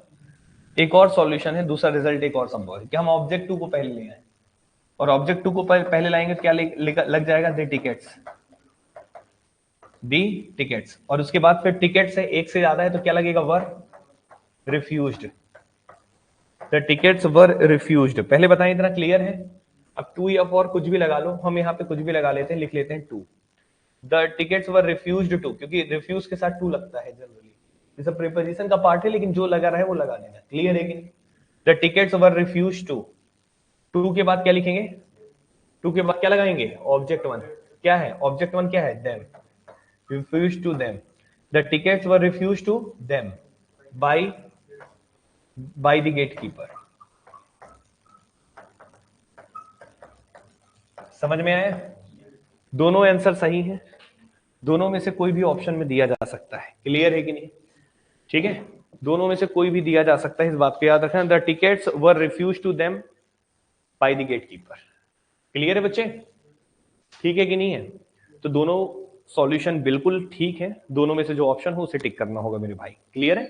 एक और सॉल्यूशन है, दूसरा रिजल्ट एक और संभव है कि हम ऑब्जेक्ट 2 को पहले ले आए, और ऑब्जेक्ट 2 को पहले लाएंगे तो क्या लग जाएगा? The tickets, the tickets. और उसके बाद फिर टिकट्स है, एक से ज्यादा है तो क्या लगेगा? Were refused. The tickets were refused. पहले बताएं, इतना क्लियर है? अब 2 या 4 कुछ भी लगा लो, हम यहाँ पे कुछ भी लगा लेते हैं, लिख लेते हैं 2। The tickets were refused to, क्योंकि रिफ्यूज के साथ 2 लगता है जनरली, जैसे प्रीपोजिशन का पार्ट है, लेकिन जो लगा रहा है वो लगा देना। क्लियर है कि नहीं? The tickets were refused to. 2 के बाद क्या लिखेंगे? 2 के बाद क्या लगाएंगे? ऑब्जेक्ट 1। क्या है ऑब्जेक्ट 1? क्या है? Them. Refuse to them. The tickets were refuse to them by the gate keeper. समझ में आया? दोनों आंसर सही है, दोनों में से कोई भी ऑप्शन में दिया जा सकता है। क्लियर है कि नहीं? ठीक है, दोनों में से कोई भी दिया जा सकता है, इस बात को याद रखना। The tickets were refuse to them by the gate keeper. Clear है बच्चे? ठीक है कि नहीं है? तो दोनों सॉल्यूशन बिल्कुल ठीक है, दोनों में से जो ऑप्शन हो उसे टिक करना होगा मेरे भाई। क्लियर है?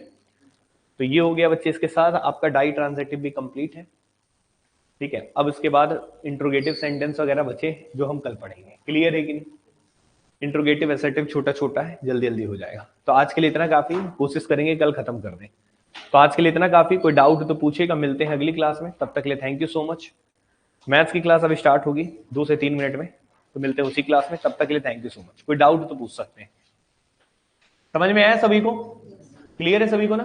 तो ये हो गया बच्चे, इसके साथ आपका डाई ट्रांजिटिव भी कंप्लीट है। ठीक है, अब इसके बाद इंट्रोगेटिव सेंटेंस वगैरह बचे जो हम कल पढ़ेंगे। क्लियर है कि नहीं? इंट्रोगेटिव असर्टिव छोटा छोटा है, जल्दी जल्दी हो जाएगा। तो आज के लिए इतना काफी, कोशिश करेंगे कल खत्म कर दें। तो आज के लिए इतना काफी, कोई डाउट तो पूछेगा, मिलते हैं अगली क्लास में। तब तक के लिए thank you so much. Maths की क्लास अभी स्टार्ट होगी 2 से 3 मिनट में, तो मिलते हैं उसी क्लास में। तब तक के लिए थैंक यू सो मच। कोई डाउट तो पूछ सकते हैं। समझ में आया सभी को? क्लियर है सभी को ना?